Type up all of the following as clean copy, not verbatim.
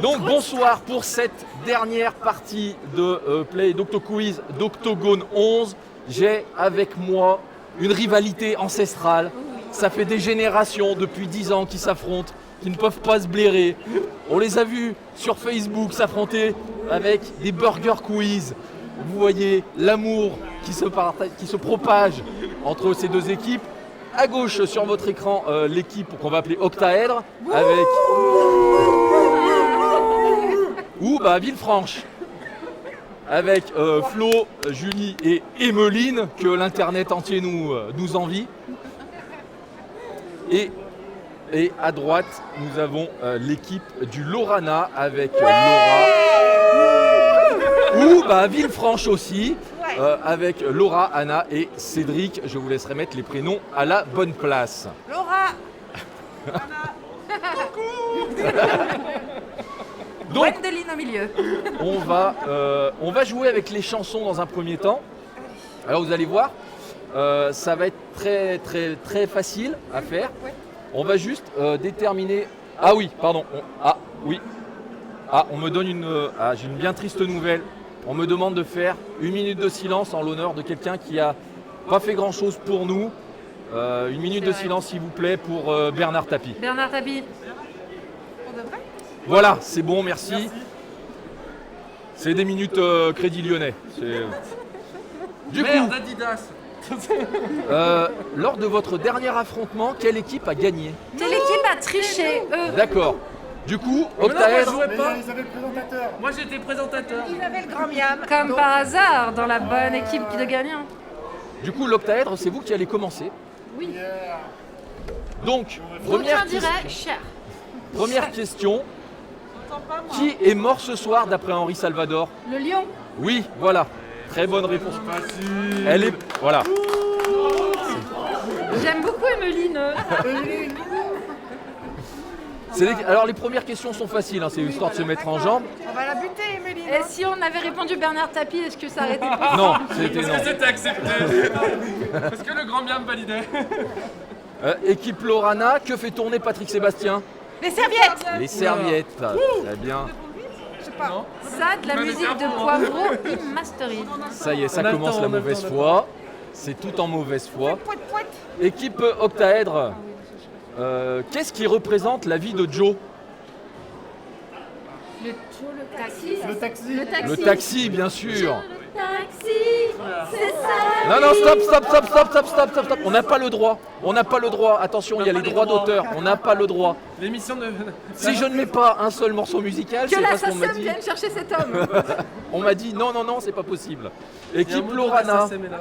Donc bonsoir pour cette dernière partie de Play d'Octoquiz d'Octogone 11. J'ai avec moi une rivalité ancestrale. Ça fait des générations, depuis 10 ans, qui s'affrontent, qui ne peuvent pas se blairer. On les a vus sur Facebook s'affronter avec des burger quiz. Vous voyez l'amour qui se propage entre ces deux équipes. À gauche sur votre écran, l'équipe qu'on va appeler Octaèdre avec... Ou Villefranche avec Flo, Julie et Emeline que l'internet entier nous envie. Et à droite, nous avons l'équipe du Lorana avec Laura. Ou Villefranche aussi, avec Laura, Anna et Cédric. Je vous laisserai mettre les prénoms à la bonne place. Laura Anna Coucou Donc, Wendeline au milieu. on va jouer avec les chansons dans un premier temps. Alors vous allez voir, ça va être très très très facile à faire. On va juste déterminer. Ah oui, pardon. On me donne j'ai une bien triste nouvelle. On me demande de faire 1 minute de silence en l'honneur de quelqu'un qui a pas fait grand chose pour nous. 1 minute de silence s'il vous plaît pour Bernard Tapie. Bernard Tapie. Voilà, c'est bon, merci. C'est des minutes Crédit Lyonnais. Du coup, Adidas. lors de votre dernier affrontement, quelle équipe a gagné? Quelle équipe a triché, eux? D'accord. Du coup, Octaèdre, jouais pas. Ils avaient le présentateur. Moi j'étais présentateur. Il avait le grand miam. Comme par hasard, dans la bonne équipe de gagnants. du coup, l'Octaèdre, c'est vous qui allez commencer. Oui. Donc, Cher. première question. Qui est mort ce soir d'après Henri Salvador? Le lion. Oui, voilà. Très bonne réponse. Facile. Elle est... Voilà. J'aime beaucoup Emeline. Alors, les premières questions sont faciles, hein, c'est histoire de se mettre en jambe. On va la buter, Emeline. Et si on avait répondu Bernard Tapie, est-ce que ça aurait été possible? Non, c'était Est-ce non. que c'était accepté? Est-ce que le grand bien me validait? Équipe Lorana, que fait tourner Patrick Sébastien? Les serviettes. Les serviettes. Très bien. Non. Ça, de la musique de Poivreau, il masterise. Ça y est, ça On a le commence temps, la on a le mauvaise temps, foi. C'est tout en mauvaise foi. Équipe Octaèdre, qu'est-ce qui représente la vie de Joe? Le taxi. Le taxi. Le taxi, bien sûr. Taxi, c'est ça. Non, stop. On n'a pas le droit. Attention, il y a les droits d'auteur. On n'a pas le droit. L'émission de. Si je ne mets pas un seul morceau musical, Que c'est parce qu'on m'a l'assassin dit. vienne chercher cet homme. On m'a dit non, c'est pas possible. Il y a un Équipe mot de Lorana, l'assassin, mais là.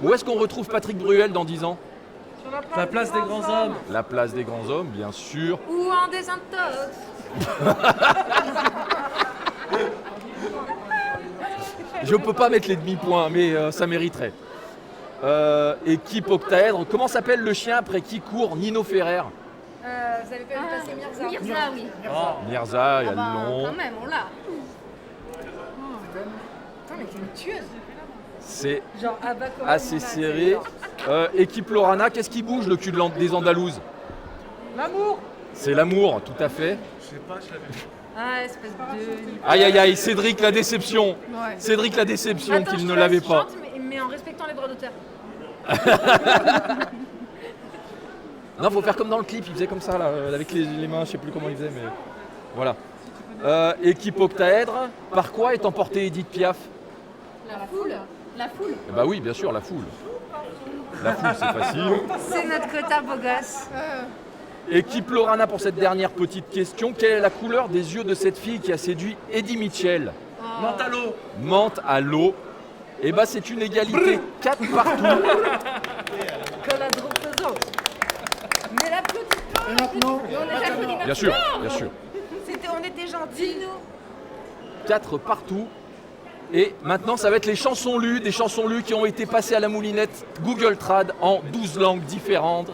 où est-ce qu'on retrouve Patrick Bruel dans 10 ans? La place des grands hommes. La place des grands hommes, bien sûr. Ou en désintox. Je peux pas mettre les demi-points, mais ça mériterait. Équipe Octaèdre, comment s'appelle le chien après qui court Nino Ferrer? Vous avez pas vu passer Mirza? Mirza, oui. Mirza, il y a le nom. Quand même, on l'a. Attends, mais t'es une tueuse. C'est Genre, Abba Cohen, assez on l'a, serré. Équipe Lorana, qu'est-ce qui bouge le cul des Andalouses? L'amour. C'est l'amour, tout à fait. Je sais pas, je l'avais vu. Ah, espèce de... Aïe, Cédric la déception. Ouais. Cédric la déception Attends, qu'il je ne te l'avait laisse, pas. chante, mais en respectant les droits d'auteur. Non, faut faire comme dans le clip, il faisait comme ça, là, avec les mains, je sais plus comment il faisait, mais voilà. Équipe Octaèdre, par quoi est emportée Edith Piaf? La foule. La foule. Bah oui, bien sûr, la foule. La foule, c'est facile. C'est notre quota beau gosse. Équipe Lorana, pour cette dernière petite question, quelle est la couleur des yeux de cette fille qui a séduit Eddie Mitchell? Mentalo. Menthe à l'eau. Et bah c'est une égalité 4 partout. Que la dropeuse. Mais l'applaudit pas. Et maintenant, Bien sûr. On était gentils, nous. 4 partout. Et maintenant, ça va être les chansons lues, des chansons lues qui ont été passées à la moulinette Google Trad en 12 langues différentes.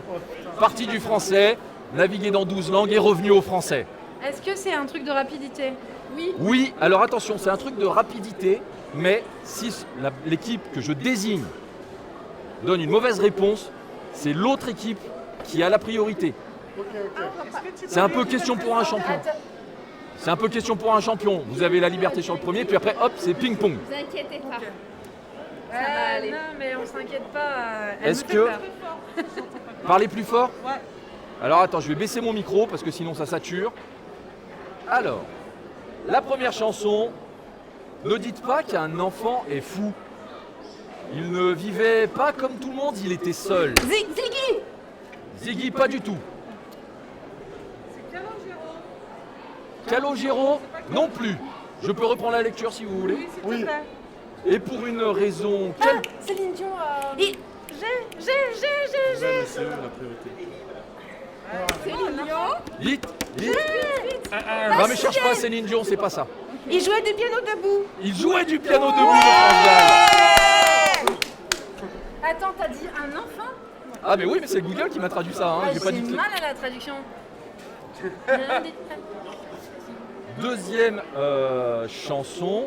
Partie du français, naviguer dans 12 langues et revenu au français. Est-ce que c'est un truc de rapidité? Oui. Oui, alors attention, c'est un truc de rapidité, mais si l'équipe que je désigne donne une mauvaise réponse, c'est l'autre équipe qui a la priorité. C'est un peu question pour un champion. C'est un peu question pour un champion. Vous avez la liberté sur le premier, puis après, hop, c'est ping-pong. Vous inquiétez pas. Ça va aller. Non, mais on s'inquiète pas. Est-ce que... Parlez plus fort? Ouais. Alors attends, je vais baisser mon micro parce que sinon ça sature. Alors, la première chanson, ne dites pas qu'un enfant est fou. Il ne vivait pas comme tout le monde, il était seul. Ziggy. Ziggy, pas du tout. Calogero, non plus. Je peux reprendre la lecture si vous voulez. Oui. Et pour une raison... Céline Dion. C'est eux la priorité. Céline Dion. Vite. Non mais cherche pas Céline Dion, c'est pas ça. Il jouait du piano debout. Il jouait du piano debout, le France Gall. Attends, t'as dit un enfant? Ah mais oui, mais c'est Google qui m'a traduit ça, hein. J'ai pas dit que... mal à la traduction. Deuxième chanson.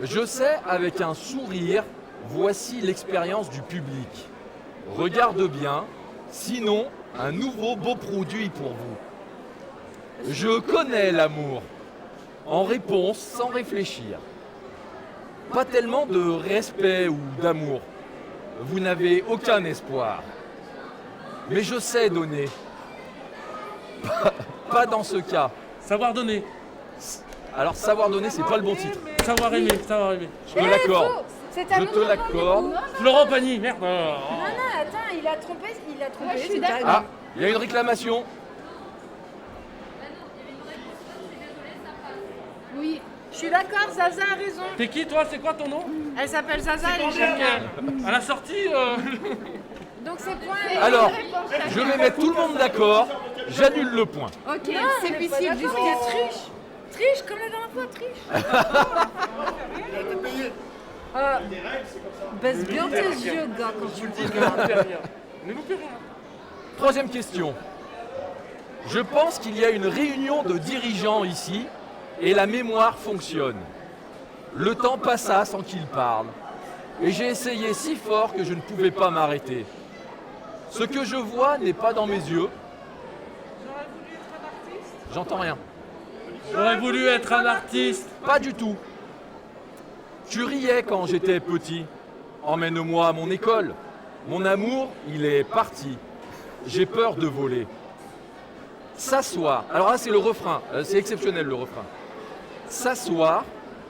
Je sais avec un sourire, voici l'expérience du public. Regarde bien, sinon un nouveau beau produit pour vous. Je connais l'amour. En réponse, sans réfléchir. Pas tellement de respect ou d'amour. Vous n'avez aucun espoir. Mais je sais donner. Pas dans ce cas. Savoir donner. Alors savoir donner, c'est pas le bon titre. Savoir aimer, savoir aimer. Je te l'accorde. C'est Je te l'accorde. Florent Pagny, merde. Non, attends, il a trompé. Ouais, je suis c'est d'accord. carrément- Ah, il y a une réclamation. Oui, je suis d'accord, Zaza a raison. T'es qui toi? C'est quoi ton nom? Elle s'appelle Zaza, elle est Ok. géniale. À la sortie, Donc c'est point. Alors, je vais mettre tout le monde d'accord. J'annule le point. Ok, Non, c'est mais possible. pas d'accord, Juste il y a triche. Triche comme la dernière fois, triche. Baisse bien tes yeux, gars, quand tu me dis. ne loupez rien. Troisième question. Je pense qu'il y a une réunion de dirigeants ici et la mémoire fonctionne. Le temps passa sans qu'ils parlent. Et j'ai essayé si fort que je ne pouvais pas m'arrêter. Ce que je vois n'est pas dans mes yeux. J'entends rien. J'aurais voulu être un artiste. Pas du tout. Tu riais quand j'étais petit. Emmène-moi à mon école. Mon amour, il est parti. J'ai peur de voler. S'asseoir. Alors là, c'est le refrain. C'est exceptionnel le refrain. S'asseoir.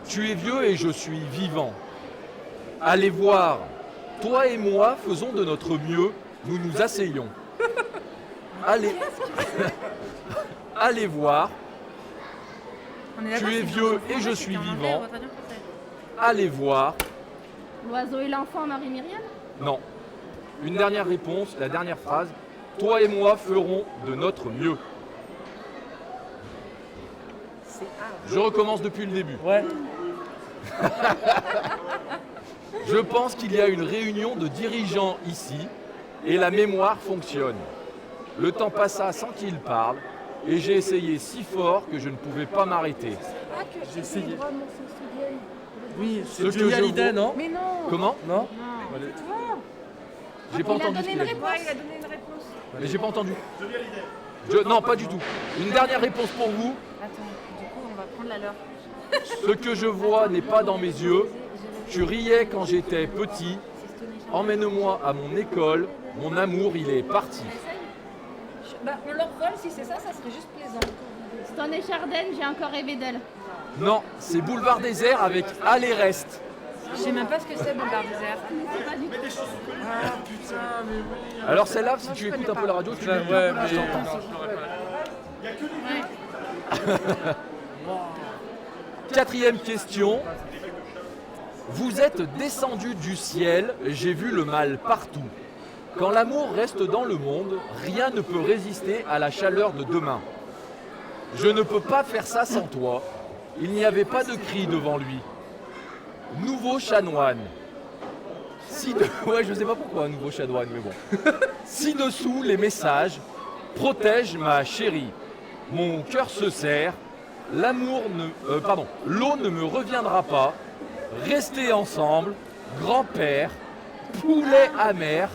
Tu es vieux et je suis vivant. Allez voir. Toi et moi faisons de notre mieux. Nous nous asseyons. Allez. Allez voir. On est Tu d'accord, es c'est vieux en et je français, suis c'était en anglais, vivant. on va traduire en français. Allez voir. L'oiseau et l'enfant, Marie-Myriam. Non. Une dernière réponse, la dernière phrase. Toi et moi ferons de notre mieux. Je recommence depuis le début. Ouais. Je pense qu'il y a une réunion de dirigeants ici et la mémoire fonctionne. Le temps passa sans qu'ils parlent et j'ai essayé si fort que je ne pouvais pas m'arrêter. J'ai essayé. Oui, Ce c'est que Johnny je Hallyday, vois- non? Mais non. Comment? Non? J'ai pas Il a entendu ce donné qu'il une a dit. réponse. Il a donné une réponse. Mais j'ai pas entendu. Non, pas du tout. Une dernière réponse pour vous. Attends, du coup, on va prendre la leur. Ce que je vois n'est pas dans mes yeux. Tu riais quand j'étais petit. Emmène-moi à mon école. Mon amour, il est parti. Bah, on leur vole, si c'est ça, ça serait juste plaisant. Stone et Chardin, j'ai encore rêvé d'elle. Non, c'est Boulevard Désert avec Allez reste. Je sais même pas ce que c'est, Boulevard Désert. C'est pas du tout. Ah putain, mais oui. Alors celle-là, si tu écoutes un peu la radio, tu Ouais, l'écoutes. mais non, je l'aurais pas. Quatrième question. Vous êtes descendu du ciel, j'ai vu le mal partout. Quand l'amour reste dans le monde, rien ne peut résister à la chaleur de demain. Je ne peux pas faire ça sans toi. Il n'y avait pas de cri devant lui. Nouveau chanoine. Ouais, je sais pas pourquoi, nouveau chanoine, mais bon. Ci-dessous, les messages. Protège ma chérie. Mon cœur se serre. L'amour ne... l'eau ne me reviendra pas. Restez ensemble. Grand-père. Poulet amer.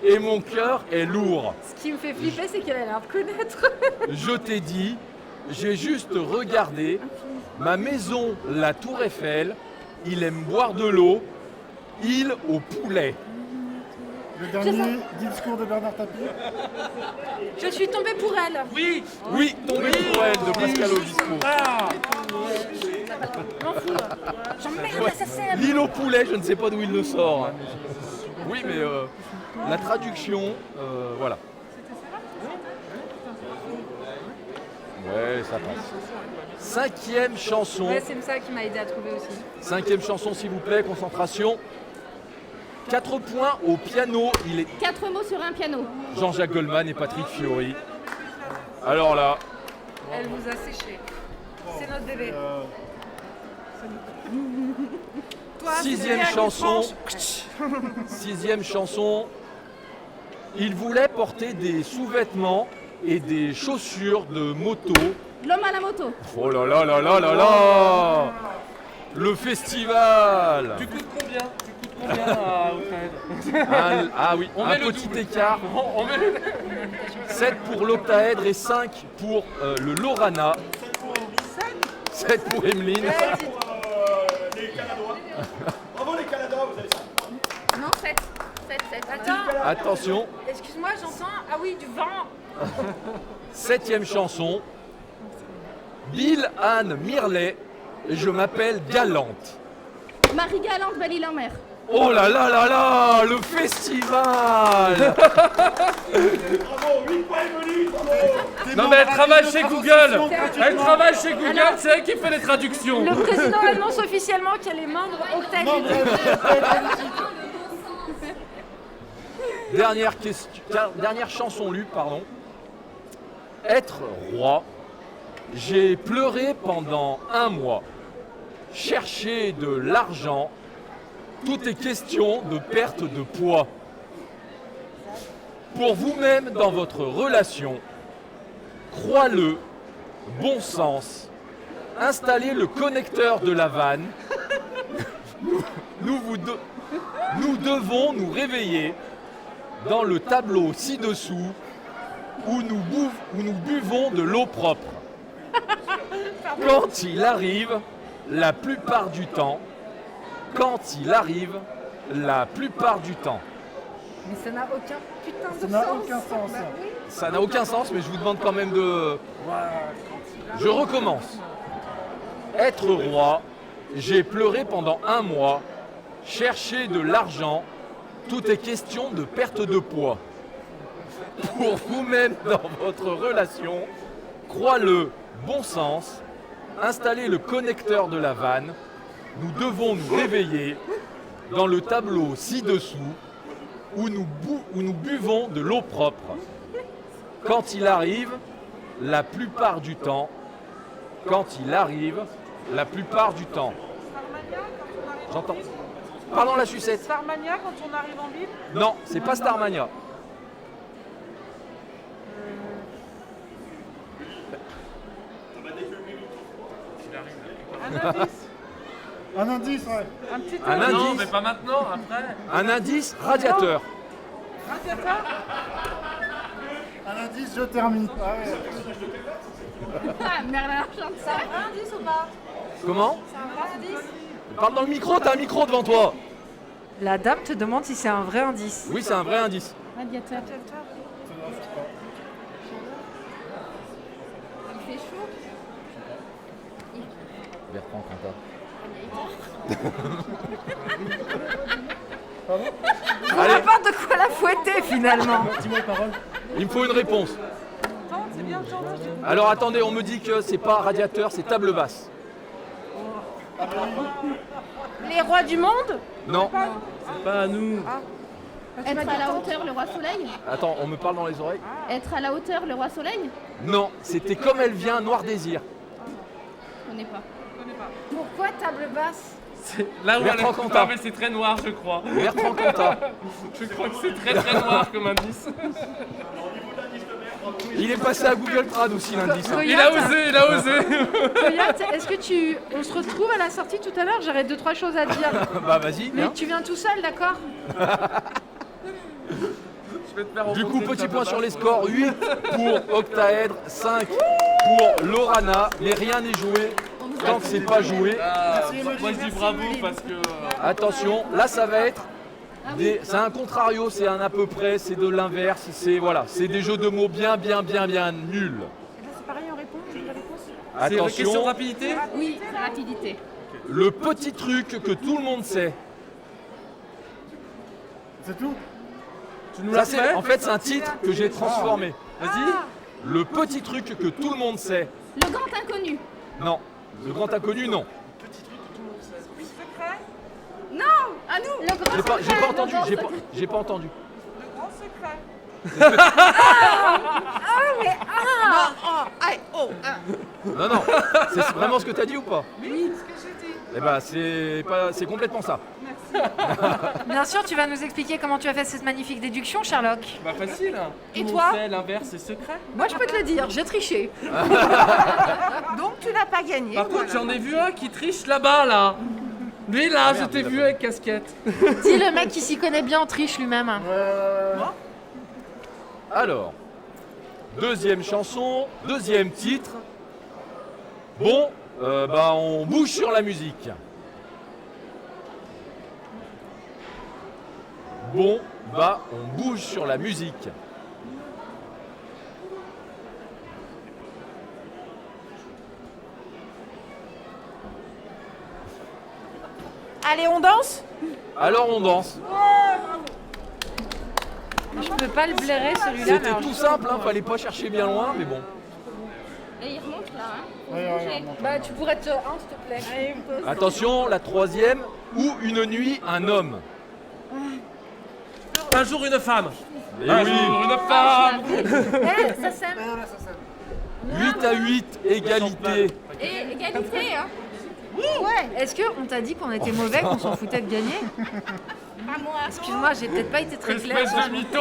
et mon cœur est lourd. Ce qui me fait flipper, c'est qu'elle a l'air de connaître. Je t'ai dit, j'ai juste regardé ma maison, la Tour Eiffel. Il aime boire de l'eau. Il au poulet. Le dernier discours de Bernard Tapie. Je suis tombée pour elle. Oui. Oui, tombé pour elle de Pascal Obispo. Ah. M'en fous. J'emmerde l'assassin. L'île au poulet, je ne sais pas d'où il le sort. Hein. Oui, mais la traduction, voilà. Ouais, ça passe. 5e chanson. Ouais, c'est ça qui m'a aidé à trouver aussi. 5e chanson, s'il vous plaît, concentration. 4 points au piano. Il est 4 mots sur un piano. Jean-Jacques Goldman et Patrick Fiori. Alors là, Elle vous a séché. C'est notre bébé. Toi, c'est 6e Léa chanson. Guffranche. 6e chanson. Il voulait porter des sous-vêtements et des chaussures de moto. L'homme à la moto. Oh là là là là là là. Le festival. Tu coûtes combien à Octaèdre? Ah oui, On un met le petit double. écart. On met le... 7 pour l'Octaèdre et 5 pour le Lorana. 7 pour Emeline. Les Canadois. Bravo les Canadois, vous avez ça. Non, 7. 7. Attends, Attention, excuse-moi, j'entends. Ah oui, du vent. 7e chanson. Bill Anne Mirlet, je m'appelle Galante. Marie Galante, Belle-Île en mer. Oh là là là là, le festival. Bravo, 8 points Emeline, bravo. Non mais elle travaille chez Google. Elle travaille chez Google, c'est elle qui fait les traductions. Le président annonce officiellement qu'elle est membre Octaèdre. Dernière chanson lue, pardon. Être roi. J'ai pleuré pendant 1 mois. Chercher de l'argent. Tout est question de perte de poids. Pour vous-même dans votre relation, crois-le, bon sens, installez le connecteur de la vanne. Nous devons nous réveiller dans le tableau ci-dessous où nous buvons de l'eau propre. Quand il arrive, la plupart du temps, Mais ça n'a aucun putain de Ça n'a sens. aucun sens. Bah oui. Ça n'a aucun sens, mais je vous demande quand même de... Je recommence. Être roi, j'ai pleuré pendant 1 mois, chercher de l'argent, tout est question de perte de poids. Pour vous-même dans votre relation, crois-le, bon sens, installez le connecteur de la vanne, nous devons nous réveiller dans le tableau ci-dessous où nous buvons de l'eau propre. Quand il arrive, la plupart du temps, J'entends. Pardon la sucette. Starmania quand on arrive en ville. Non, c'est pas Starmania. Un indice. Un indice, ouais. Un petit Un indice. Non indice. mais pas maintenant, après. Un indice, radiateur. Radiateur. Un indice, je termine. Ah ouais. Ah, Merlin chante C'est ça. un vrai indice ou pas? Comment? C'est un vrai indice? Parle dans le micro, t'as un micro devant toi. La dame te demande si c'est un vrai indice. Oui, c'est un vrai indice. Radiateur. Il fait chaud. Bertrand On n'a pas de quoi la fouetter finalement. Il me faut une réponse. Attends, c'est bien entendu. Alors attendez, on me dit que c'est pas radiateur, c'est table basse. Les rois du monde? Non. C'est pas à nous. Être à la hauteur, le roi soleil. Attends, on me parle dans les oreilles. Être à la hauteur, le roi soleil. Non, c'était comme elle vient, Noir Désir. Je connais pas. Pourquoi table basse? C'est là où Bertrand elle est Cantat. mais c'est très noir, je crois. Bertrand Cantat. Je crois que c'est très très noir comme indice. Il est passé à Google Trad aussi l'indice. hein. Il a osé, il a osé. Coyote, est-ce que on se retrouve à la sortie tout à l'heure? J'aurais 2-3 choses à te dire. Bah vas-y, Mais viens. tu viens tout seul, d'accord? Du coup, petit point sur les scores, 8 pour Octaèdre, 5 pour Lorana, mais rien n'est joué tant que c'est pas joué. Moi je dis bravo parce que. Attention, là ça va être c'est un contrario, c'est un à peu près, c'est de l'inverse, c'est des jeux de mots bien nuls. Et là, c'est pareil, on répond, j'ai la réponse. C'est une question de Attention, rapidité. Oui, rapidité. le petit truc que tout le monde sait. C'est tout? Tu nous Ça, l'as c'est, fait. en fait, c'est un titre que j'ai transformé. Vas-y. Le petit truc que tout le monde sait. Le grand inconnu. Non. Le grand inconnu, non. Secret, Non, à nous. Le grand J'ai pas secret, entendu, le grand j'ai pas entendu. le grand secret. Non, c'est vraiment ce que t'as dit ou pas? Oui, ce que j'ai dit. Eh ben, c'est complètement ça. Bien sûr, tu vas nous expliquer comment tu as fait cette magnifique déduction, Sherlock. Bah facile. Et Tout le toi monde sait, l'inverse c'est secret. Moi, je peux te le dire, j'ai triché. Donc tu n'as pas gagné. Par contre, j'en ai vu un qui triche là-bas là. Lui là, je t'ai vu avec casquette. Dis le mec qui s'y connaît bien en triche lui-même. Alors, deuxième chanson, deuxième titre. Bon, on bouge sur la musique. Bon, on bouge sur la musique. Allez, on danse. Alors on danse. Je peux pas le blairer celui-là. mais C'était alors, tout simple, fallait pas chercher bien loin, mais bon. Et il remonte là. Hein. Bah, tu pourrais te. s'il te plaît. Attention, la troisième, ou une nuit, un homme. Un jour une femme. Eh Un oui, jour une femme. Ça sème. 8 à 8, égalité. Et égalité, hein. Est-ce qu'on t'a dit qu'on était mauvais, qu'on s'en foutait de gagner? Pas moi. Excuse-moi, j'ai peut-être pas été très claire. Espèce de mytho.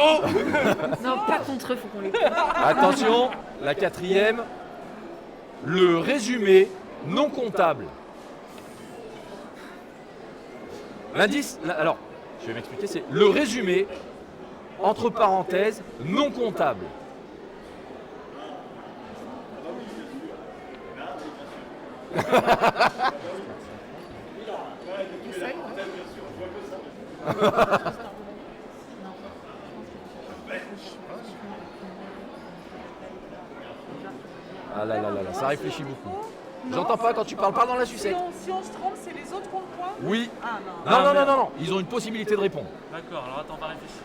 Non, pas contre eux, faut qu'on les. Attention, la quatrième, le résumé non comptable. L'indice, alors, je vais m'expliquer, c'est le résumé, entre parenthèses, non comptable. Ah là là là là, ça réfléchit beaucoup. J'entends pas quand tu parles, parle dans la sucette. Si on se trompe, c'est les autres qui ont le point. Oui. Ah non. Non, ils ont une possibilité de répondre. D'accord, alors attends, on va réfléchir.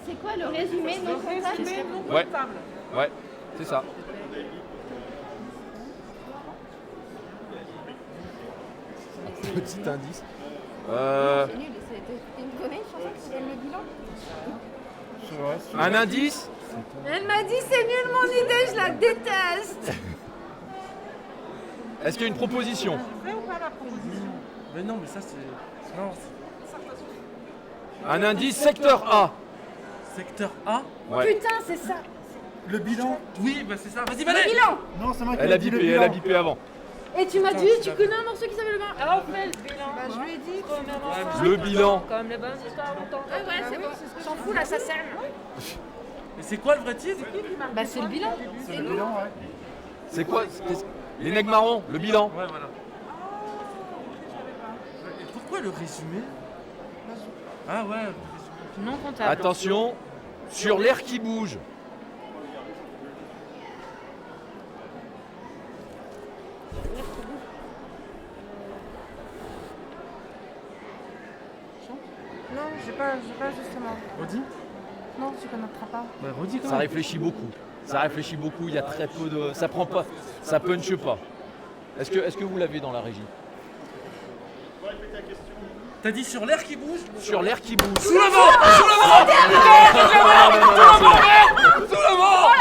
C'est quoi le résumé non comptable? Résumé non Ouais. comptable. Ouais, c'est ça. Petit indice. C'est nul. Tu me connais une chanson qui s'appelle Le Bilan? Un indice. Elle m'a dit c'est nul mon idée, je la déteste. Est-ce qu'il y a une proposition? Vrai ou pas la proposition? Mais non, mais ça c'est. Non, Un indice, secteur A. secteur A. Ouais. Putain, c'est ça. Le bilan? Oui, bah c'est ça. Vas-y, Valet. Bilan. Non, c'est moi qui Elle a ai dit le bipé, bilan. elle a bipé avant. Et tu m'as dit, tu connais un morceau qui s'appelle le bilan? Alors on fait le bilan. Bah, je lui ai dit. Le bilan. Comme les bonnes histoires longtemps. Ah ouais, c'est bon. On s'en fout là, ça sème. Mais c'est quoi le vrai titre? Bah c'est le bilan. C'est le bilan, ouais. C'est quoi? Les nègres marrons, le bilan. Ouais, voilà. Et pourquoi le résumé? Ah ouais, le résumé. Non comptable. Attention, sur l'air qui bouge. Non, j'ai pas justement. Redis. Non, tu connaîtras pas. Bah redis quand Ça même. réfléchit beaucoup. Ça réfléchit beaucoup, il y a très peu de. Ça prend pas. Ça punche pas. Est-ce que vous l'avez dans la régie? T'as dit sur l'air qui bouge? Sur l'air qui bouge. Sous le vent! Sous le vent! Sous le vent!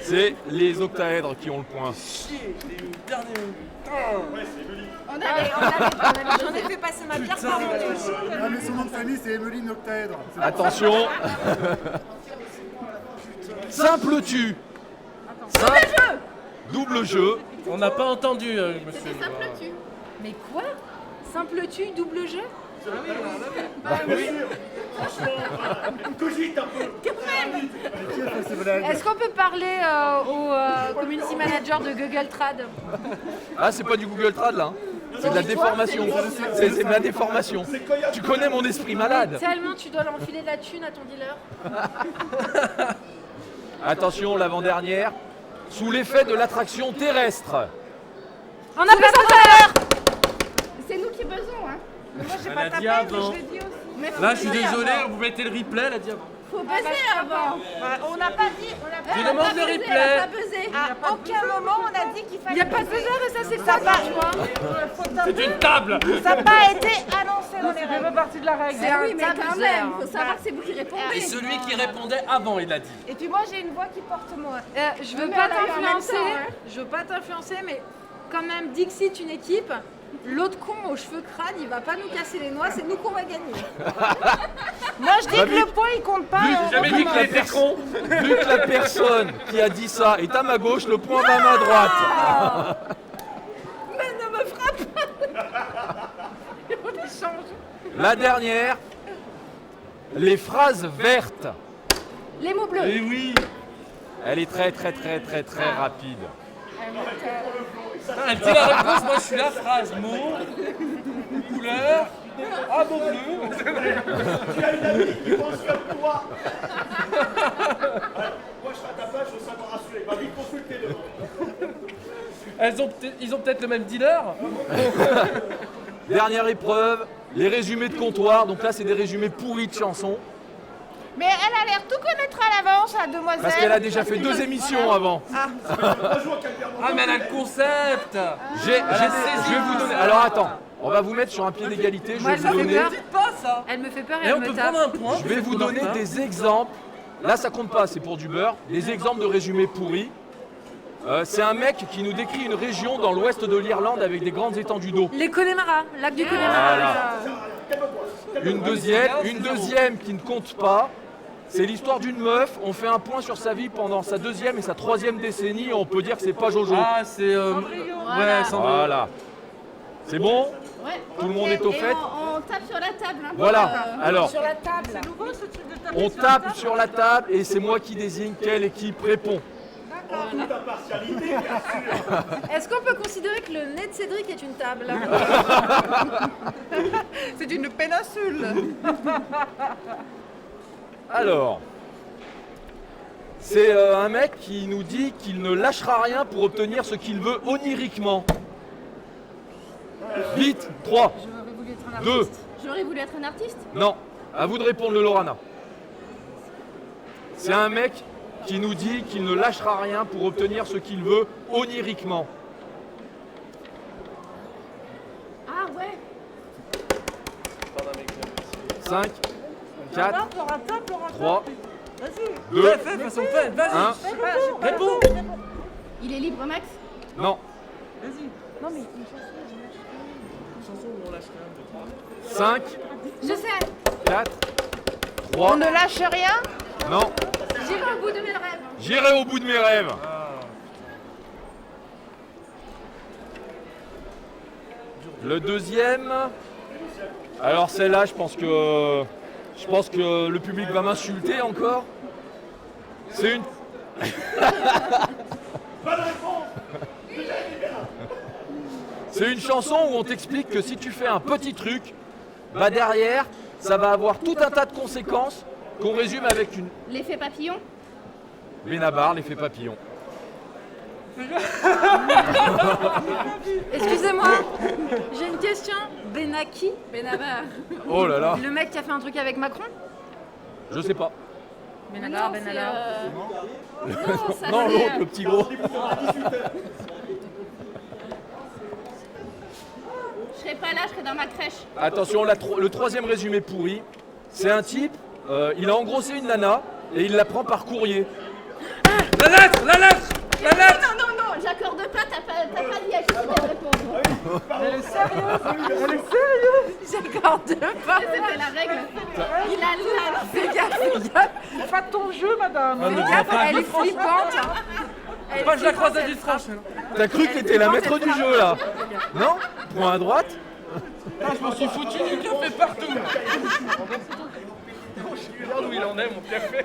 C'est les octaèdres qui ont le point. Chier, les derniers. J'en ai fait passer ma pierre par mon Dieu. Ah, mais son nom de famille, c'est Emeline Octaèdre. C'est Attention. Simple tu. Simple. Double jeu. On n'a pas entendu, monsieur. C'est simple tu. Mais quoi? Simple tu, double jeu? Franchement, cogite un peu. Est-ce qu'on peut parler au community manager de Google Trad? Ah, c'est pas du Google Trad là. C'est de la déformation. C'est de la déformation. Tu connais mon esprit malade. Tellement tu dois l'enfiler de la thune à ton dealer. Attention, l'avant-dernière. Sous l'effet de l'attraction terrestre. On a fait ça tout à l'heure. C'est nous qui buzzons, hein. Moi, j'ai Elle pas a tapé, dit mais avant. je l'ai dit aussi. Mais faut Là, je suis buzzer désolé, avant. vous mettez le replay, elle a dit avant. Faut buzzer avant. On n'a pas dit. Je Elle a demande pas le buzzé, replay. elle a pas buzzé. À aucun moment, on a dit qu'il Il fallait. n'y a pas de buzzer et ça c'est Ça ça, va. tu vois. C'est une table. Ça n'a pas été annoncé dans les règles. partie de la règle. C'est un Oui, mais quand buzzer. même, faut savoir que c'est vous qui répondez. Et celui qui répondait avant, il a dit. Et puis moi, j'ai une voix qui porte moi. Je veux Mais pas on a eu en même t'influencer, temps, hein. je veux pas t'influencer, mais quand même, Dixit une équipe, l'autre con aux cheveux crades, il va pas nous casser les noix, c'est nous qu'on va gagner. Moi, je dis Bah, que vu- le point, il compte pas. et on jamais dit recommence. qu'il était con. Vu que la personne qui a dit ça est à ma gauche, le point va à ma droite. Mais ne me frappe pas. On échange. La dernière. Les phrases vertes. Les mots bleus. Eh oui. Elle est très rapide. Elle dit la réponse, moi je suis la phrase. Mot, couleur, ah bon bleu. Tu as une amie qui pense comme toi. Moi, je serai à ta place, je veux savoir rassurer. Va vite consulter devant. Ils ont peut-être le même dealer. Dernière épreuve. Les résumés de comptoir. Donc là, c'est des résumés pourris de chansons. Mais elle a l'air tout connaître à l'avance, la demoiselle. Parce qu'elle a déjà fait 2 émissions avant. Ah mais elle a le concept. Je vais vous donner. Alors attends, on va vous mettre sur un pied d'égalité. Je Moi, vais elle vous me fait donner. peur. Dites pas ça. Elle me fait peur et Et elle on peut me tape. prendre un point. Je vais vous donner des exemples. Là, ça compte pas, c'est pour du beurre. Des exemples de résumés pourris. C'est un mec qui nous décrit une région dans l'ouest de l'Irlande avec des grandes étendues d'eau. Les Connemara, lac du Connemara. Voilà. Une deuxième qui ne compte pas. C'est l'histoire d'une meuf. On fait un point sur sa vie pendant sa 2e et sa 3e décennie. On peut dire que c'est pas Jojo. Ah c'est ouais, Sandro. Voilà. C'est bon? Ouais. Tout le monde est au Et fait? on tape sur la table. Hein, pour, Voilà. Alors, Sur la table. C'est nouveau ce truc de taper on sur la tape table. sur la table et c'est moi qui désigne quelle équipe répond. En toute impartialité, bien sûr. Est-ce qu'on peut considérer que le nez de Cédric est une table? C'est une péninsule. Alors, c'est un mec qui nous dit qu'il ne lâchera rien pour obtenir ce qu'il veut oniriquement. Vite, 3, J'aurais voulu être un 2, artiste. J'aurais voulu être un artiste. non, à vous de répondre le Lorana. C'est un mec qui nous dit qu'il ne lâchera rien pour obtenir ce qu'il veut oniriquement. Ah ouais. 5, 4, Laura, tape, Laura, 3, Vas-y. 2, Fais, de toute façon, fais, vas-y. 1, Réponds. Il est libre, Max. non, Non, mais 5, Je sais. 4, 3, on ne lâche rien. non, J'irai au bout de mes rêves. j'irai au bout de mes rêves. Le deuxième, alors celle-là, je pense que le public va m'insulter encore. C'est une, c'est une chanson où on t'explique que si tu fais un petit truc, bah derrière, ça va avoir tout un tas de conséquences qu'on résume avec une L'effet papillon. Benabar, l'effet papillon. Excusez-moi, j'ai une question. Benaki, Benabar, Oh là là, le mec qui a fait un truc avec Macron? je sais pas. Benabar, Non, Benalla. Non, ça Non, c'est, l'autre, le petit gros. Je serais pas là, je serais dans ma crèche. Attention, le troisième résumé pourri, c'est un type, il a engrossé une nana et il la prend par courrier. La lettre, la lettre, la lettre. Non, non, non, j'accorde pas, t'as pas dit à qui tu dois répondre. J'accorde pas. C'était la règle. Il a la. Fais gaffe, fais gaffe. Pas ton jeu, madame. Ah, ne Fais prends gaffe, pas elle est de France. flippante. Elle Pas est je la flippante, croise à elle du franche. T'as cru que t'étais la maître du jeu là? Non? Point à droite. Ah, je m'en suis foutu du café partout. Regarde où il en est, mon café.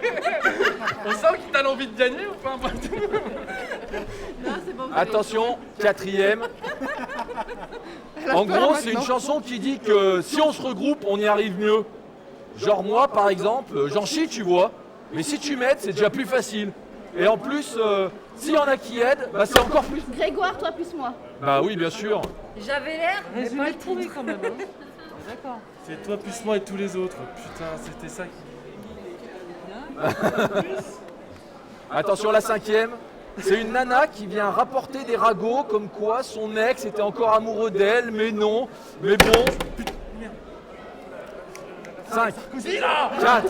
On sent qu'il t'a envie de gagner ou pas? Attention, quatrième. En gros, c'est une chanson qui dit que si on se regroupe, on y arrive mieux. Genre moi, par exemple, j'en chie, tu vois. Mais si tu m'aides, c'est déjà plus facile. Et en plus, s'il y en a qui aident, bah c'est encore plus. Grégoire, toi plus moi. Bah oui, bien sûr. J'avais l'air, mais pas le trouvé quand même. D'accord. C'est toi plus moi et tous les autres. Putain, c'était ça qui... Attention, la cinquième. C'est une nana qui vient rapporter des ragots comme quoi son ex était encore amoureux d'elle, mais non. Mais bon. 5, 4,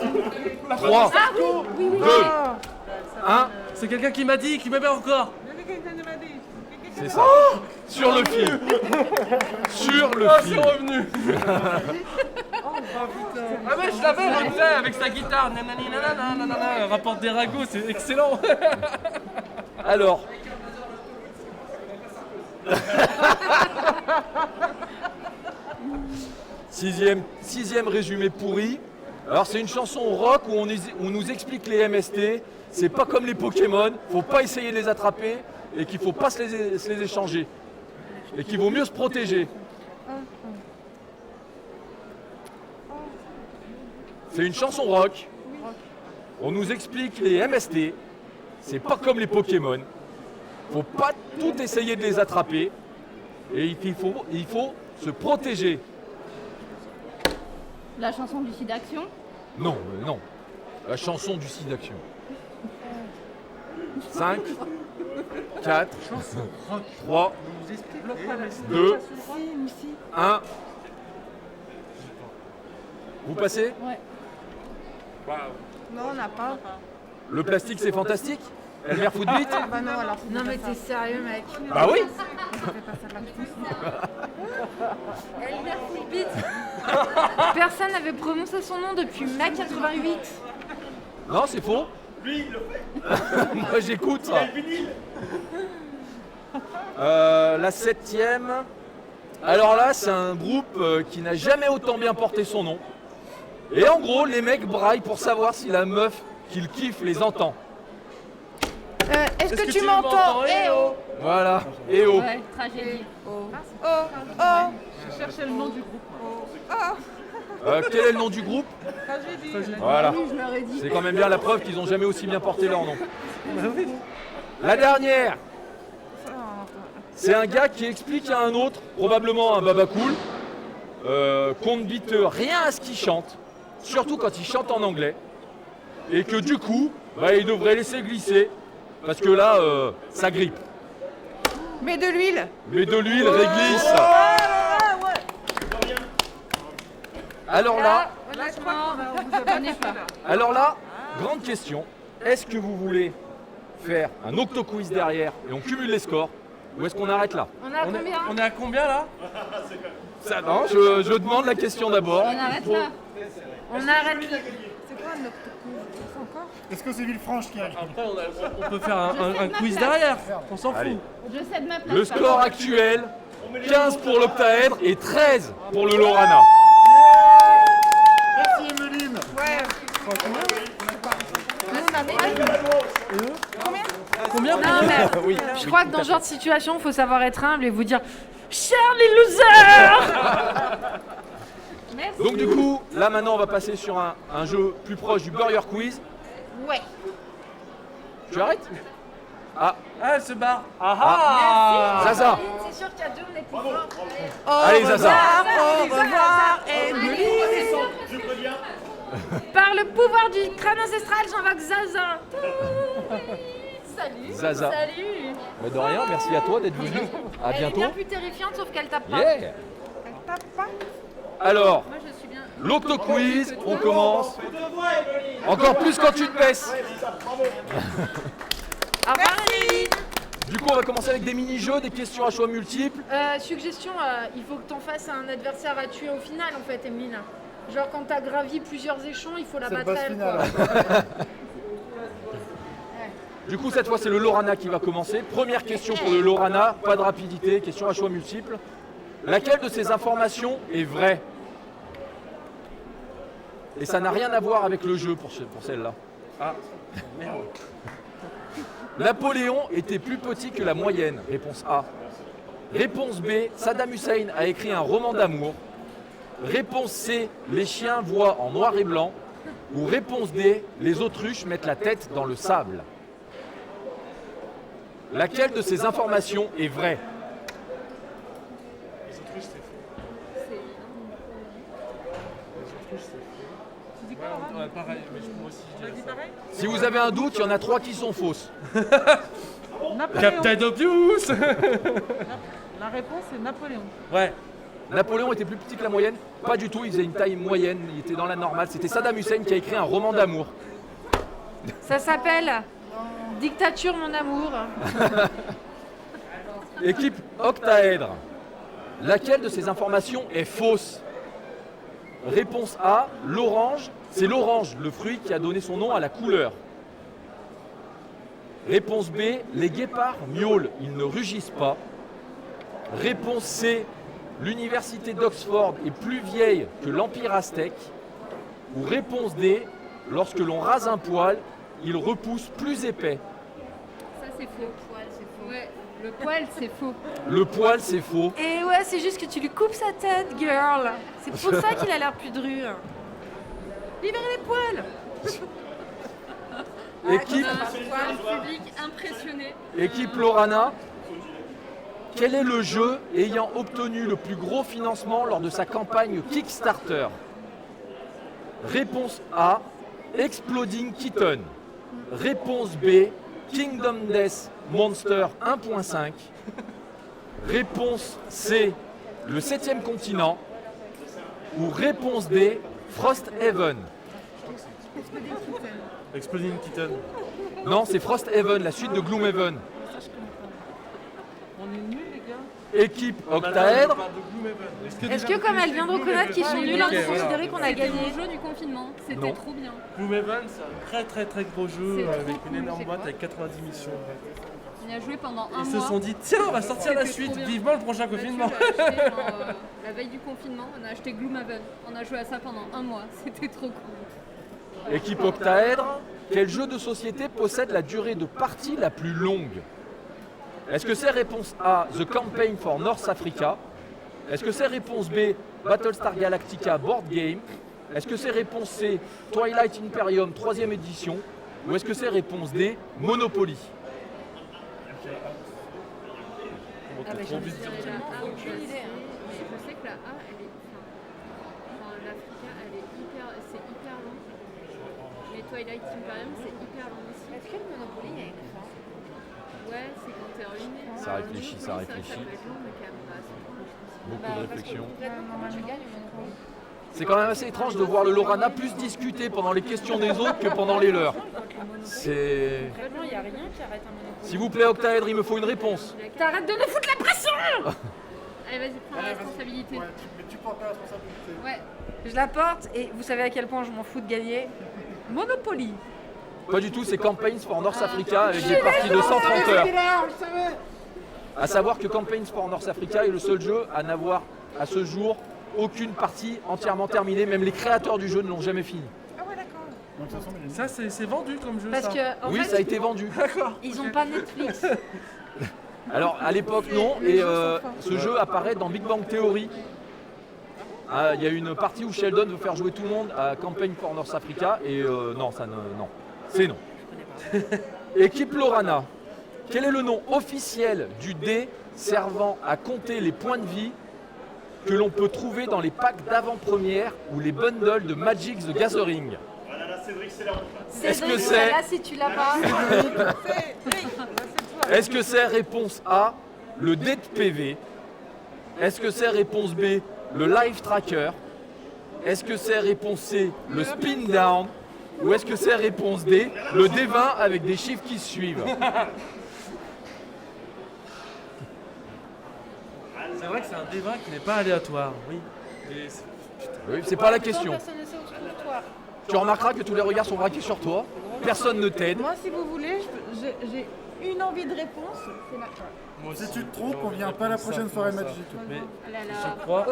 3, 2, 1. C'est quelqu'un qui m'a dit, qui m'aimait encore. C'est ça. Sur le fil. Sur le Ah, c'est fil. revenu. Ah mais je l'avais, Ramsey, avec sa guitare. Nanani, nanana, nanana, rapporte des ragots, c'est excellent. Alors. Sixième résumé pourri. Alors c'est une chanson rock où on nous explique les MST. C'est pas comme les Pokémon, faut pas essayer de les attraper et qu'il faut pas se les échanger. Et qu'il vaut mieux se protéger. C'est une chanson rock. On nous explique les MST. C'est pas comme les Pokémon. Faut pas tout essayer de les attraper. Et il faut se protéger. La chanson du site d'action. Non, non. La chanson du site d'action. 5, 4, 3, 2, 1. Vous passez? Ouais. Non, on n'a pas. Le plastique, c'est fantastique? Elmer Footbeat? Bah non, alors. Non mais t'es sérieux mec. Bah oui. Elmer Footbeat. Personne n'avait prononcé son nom depuis mai 88. Non, c'est faux. Lui, il le fait. Moi, j'écoute ça. Il y a le vinyle. La septième. Alors là, c'est un groupe qui n'a jamais autant bien porté son nom. Et en gros, les mecs braillent pour savoir si la meuf qu'ils kiffent les entend. Est-ce que tu m'entends? Eh oh! Voilà. Et oh. Ouais, tragédie. Oh! Oh! Je cherchais le nom du groupe. Quel est le nom du groupe? Voilà. Oui, je l'aurais dit. C'est quand même bien la preuve qu'ils n'ont jamais aussi bien porté leur nom. La dernière. C'est un gars qui explique à un autre, probablement un baba cool, qu'on ne bite rien à ce qu'il chante, surtout quand il chante en anglais, et que du coup, bah, il devrait laisser glisser, parce que là, ça grippe. Mets de l'huile. Mais de l'huile réglisse. Alors là, grande question, est-ce que vous voulez faire un octo-quiz derrière et on cumule les scores, ou est-ce qu'on arrête là? On a combien? On est à combien là? Ça, non, je demande la question d'abord. On arrête là. On arrête. C'est quoi un octocouve? Encore? Est-ce que c'est Villefranche qui a Après on peut faire un quiz derrière, on s'en fout. Allez. Je cède ma place. Le score actuel, 15 pour l'octaèdre et 13 pour le Lorana. Merci Emeline. Ouais. Combien? Non mais Oui. je crois que dans ce genre de situation, il faut savoir être humble et vous dire Cher les losers. Donc du coup, là maintenant on va passer sur un jeu plus proche du Burger Quiz. Ouais. Tu arrêtes? Ah, Ah, elle se barre. Ah ah. Zaza. C'est sûr qu'il y a deux, on est plus forts. Allez Zaza. Au revoir, Emeline. Je préviens. Par le pouvoir du crâne ancestral, j'invoque Zaza. Salut. Zaza. Salut. Mais de rien, merci à toi d'être venu. À Elle est bientôt. bien plus terrifiante, sauf qu'elle tape pas. Yeah. Tape pas. Alors, Moi, je suis bien. l'octo-quiz, on commence. Je te vois Emeline. Encore plus quand tu te baisses. Bravo. Au revoir, Emeline. Du coup, on va commencer avec des mini-jeux, des questions à choix multiples. Suggestion, il faut que t'en fasses un adversaire à tuer au final, en fait, Emeline. Genre, quand t'as gravi plusieurs échelons, il faut la battre elle, quoi. Du coup, cette fois, c'est le Lorana qui va commencer. Première question pour le Lorana, pas de rapidité, question à choix multiples. Laquelle de ces informations est vraie? Et ça n'a rien à voir avec le jeu pour celle-là. Ah, merde. Napoléon était plus petit que la moyenne. Réponse A. Réponse B. Saddam Hussein a écrit un roman d'amour. Réponse C. Les chiens voient en noir et blanc. Ou réponse D. Les autruches mettent la tête dans le sable. Laquelle de ces informations est vraie? Les autruches, c'est faux. Tu dis quoi, Laura? Ouais, pareil, mais moi aussi je dirais ça. Si vous avez un doute, il y en a 3 qui sont fausses. Napoléon. Captain Obvious. La réponse est Napoléon. Ouais. Napoléon était plus petit que la moyenne? Pas du tout, il faisait une taille moyenne, il était dans la normale. C'était Saddam Hussein qui a écrit un roman d'amour. Ça s'appelle Dictature, mon amour. Équipe octaèdre. Laquelle de ces informations est fausse? Réponse A, l'orange. C'est l'orange, le fruit qui a donné son nom à la couleur. Réponse B, les guépards miaulent, ils ne rugissent pas. Réponse C, l'université d'Oxford est plus vieille que l'Empire aztèque. Ou réponse D, lorsque l'on rase un poil, il repousse plus épais. Ça, c'est faux. Ouais, le poil, c'est faux. Le poil, c'est faux. Et ouais, c'est juste que tu lui coupes sa tête, girl. C'est pour ça qu'il a l'air plus dru. Libérez les poils. Équipe, Un public impressionné. équipe Lorana, quel est le jeu ayant obtenu le plus gros financement lors de sa campagne Kickstarter? Réponse A, Exploding Kitten. Réponse B, Kingdom Death Monster 1.5. Réponse C, le 7e continent. Ou réponse D, Frosthaven. Exploding Kitten. Non, c'est Frosthaven, la suite de Gloomhaven. On est nuls, les gars. Équipe octaèdre. Est-ce que comme elle vient de reconnaître qu'ils sont nuls, on peut Ok, voilà. considérer qu'on a C'était gagné? mon jeu du confinement. C'était Non. trop bien. Gloomhaven, c'est un très gros jeu C'est trop avec cool, une énorme c'est boîte quoi avec 90 missions. On y a joué pendant un Ils mois. se sont dit, tiens, on va sortir la C'était suite, trop bien. vivement le prochain Mathieu confinement. l'a acheté, genre, la veille du confinement, on a acheté Gloomhaven. On a joué à ça pendant un mois. C'était trop cool. Équipe octaèdre, quel jeu de société possède la durée de partie la plus longue? Est-ce que c'est réponse A, The Campaign for North Africa? Est-ce que c'est réponse B, Battlestar Galactica Board Game? Est-ce que c'est réponse C, Twilight Imperium 3e édition? Ou est-ce que c'est réponse D, Monopoly? Ah bah, j'en ai tiré la A ou la C. Je sais que la A, elle est. Enfin, l'Africa, elle est hyper. C'est hyper long. Mais Twilight Imperium, c'est hyper long aussi. Est-ce que le Monopoly a une fin? Ouais, c'est quand t'es ruiné. Ça réfléchit, ça réfléchit. peut être long, mais quand même pas assez long, je pense. Beaucoup de réflexion. Comment tu gagnes au Monopoly? C'est quand même assez étrange de voir le Lorana plus discuter pendant les questions des autres que pendant les leurs. C'est... Concrètement, il n'y a rien qui arrête un Monopoly. S'il vous plaît, octaèdre, il me faut une réponse. T'arrêtes de nous foutre la pression. Allez, vas-y, prends la responsabilité. Mais tu prends ta responsabilité. Ouais. Je la porte et vous savez à quel point je m'en fous de gagner. Monopoly. Pas du tout, c'est Campaigns for North Africa avec des parties de 130 heures. À savoir que Campaigns for North Africa est le seul jeu à n'avoir à ce jour aucune partie entièrement terminée. Même les créateurs du jeu ne l'ont jamais fini. Ah ouais, d'accord. Donc ça ressemble à une- Ça, c'est vendu comme jeu. Parce ça. que en Oui, fait, ça a été vendu. ils ont pas Netflix. Alors à l'époque non, et ce jeu apparaît dans Big Bang Theory. Ah, il y a une partie où Sheldon veut faire jouer tout le monde à Campaign for North Africa et non, ça ne, non, c'est non. Équipe Lorana, quel est le nom officiel du dé servant à compter les points de vie que l'on peut trouver dans les packs d'avant-première ou les bundles de Magic the Gathering? Voilà, là, Cédric, c'est la honte. là. Est-ce que Cédric, c'est- là si tu l'as pas. Est-ce que c'est réponse A, le dé de PV? Est-ce que c'est réponse B, le live tracker? Est-ce que c'est réponse C, le spin down? Ou est-ce que c'est réponse D, le D20 avec des chiffres qui se suivent? C'est vrai que c'est un débat qui n'est pas aléatoire, oui. Et c'est- Oui, c'est pas la question. Personne ne sait où se trouve toi. Tu remarqueras que tous les regards sont braqués sur toi, personne ne t'aide. Moi, si vous voulez, j'ai une envie de réponse. C'est la... Si tu te trompes, on vient pas à la prochaine soirée Magic. Mais Ah là là. je crois.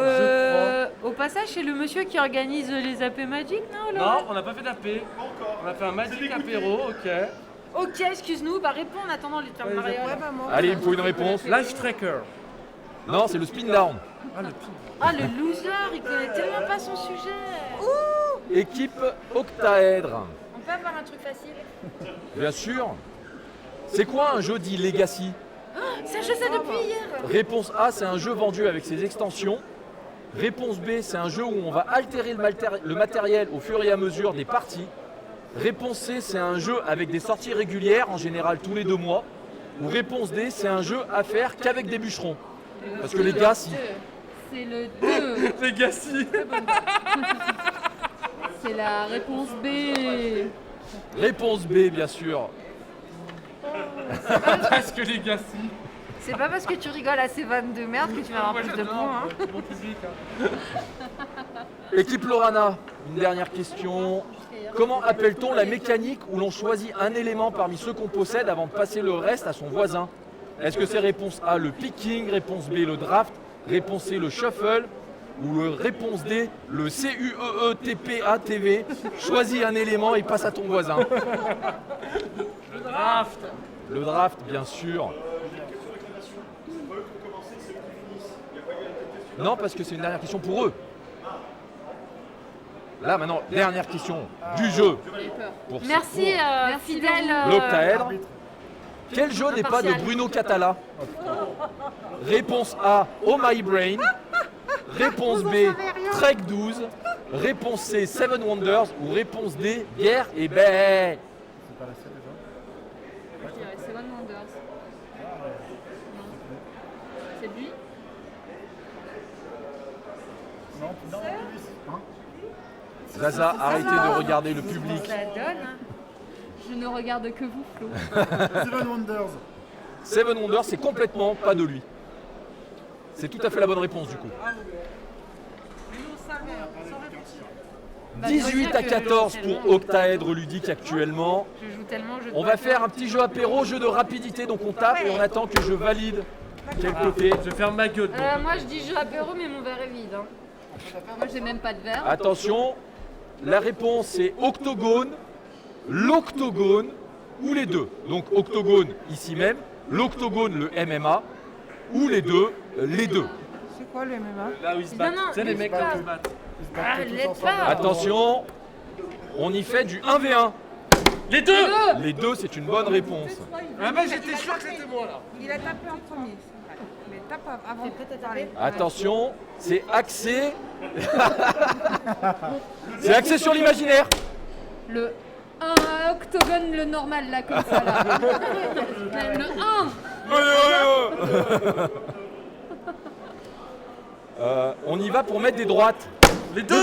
Au passage, c'est le monsieur qui organise les AP Magic, non Non, on n'a pas fait d'AP. On a fait un Magic apéro, ok. Ok, excuse-nous, bah réponds en attendant les termes mariage. Ouais, bah moi. Allez, il me faut une réponse. Life Tracker. Non, c'est le spin down. Ah, le loser, il connaît tellement pas son sujet. Équipe octaèdre. On peut avoir un truc facile? Bien sûr. C'est quoi un jeu dit Legacy? Ça, je sais depuis hier. Réponse A, c'est un jeu vendu avec ses extensions. Réponse B, c'est un jeu où on va altérer le matériel au fur et à mesure des parties. Réponse C, c'est un jeu avec des sorties régulières, en général tous les 2 mois. Ou réponse D, c'est un jeu à faire qu'avec des bûcherons. Parce que les gars, si. C'est le 2. Legacy. C'est la réponse B. Réponse B, bien sûr. Presque Legacy. C'est pas parce que tu rigoles à ces vannes de merde que tu vas avoir plus de points. Hein. Bon public. Hein. Équipe Lorana, une dernière question. Comment appelle-t-on la mécanique où l'on choisit un élément parmi ceux qu'on possède avant de passer le reste à son voisin? Est-ce que c'est réponse A, le picking, réponse B, le draft, réponse C, le shuffle, ou réponse D, le CUEETPATV, choisis un élément et passe à ton voisin? Le draft. Le draft, bien sûr. Non, parce que c'est une dernière question pour eux. Là, maintenant, dernière question du jeu. Pour Merci, fidèle. l'octaèdre. Quel jeu n'est pas de Bruno Catala? Réponse A, Oh My Brain. Réponse B, Trek 12. Réponse C, Seven Wonders. Ou réponse D, Bière et Baie. Je dirais Seven Wonders. Non. C'est lui? Zaza, arrêtez de regarder le public. Ça donne. Hein. Je ne regarde que vous, Flo. Seven Wonders. Seven Wonders, c'est complètement pas de lui. C'est tout à fait la bonne réponse du coup. Mais nous, ça mère, sans réfléchir. 18 à 14 pour octaèdre ludique actuellement. Je joue tellement, je On va faire un petit jeu apéro, jeu de rapidité, donc on tape et on attend que je valide quel côté. Je vais faire ma gueule. donc. moi je dis jeu apéro, mais mon verre est vide. Hein. Moi, j'ai même pas de verre. Attention, la réponse est octogone, l'octogone ou les deux. Donc octogone ici même, l'octogone le MMA ou les deux, les deux. C'est quoi le MMA? Là où ils se battent. Non, non, Tu sais, les mecs pas. qui se battent. Ah, tous l'aide ensemble. pas. Attention, on y fait du 1v1. Les deux. Les deux, c'est une bonne réponse. Ah ben j'étais sûr que c'était moi là. Il a tapé en premier. c'est vrai. Mais tape avant de parler. Attention, c'est axé. C'est axé sur l'imaginaire. Le 1 octogone, le normal, là, comme ça, là. Le 1. On y va pour mettre des droites. Les deux.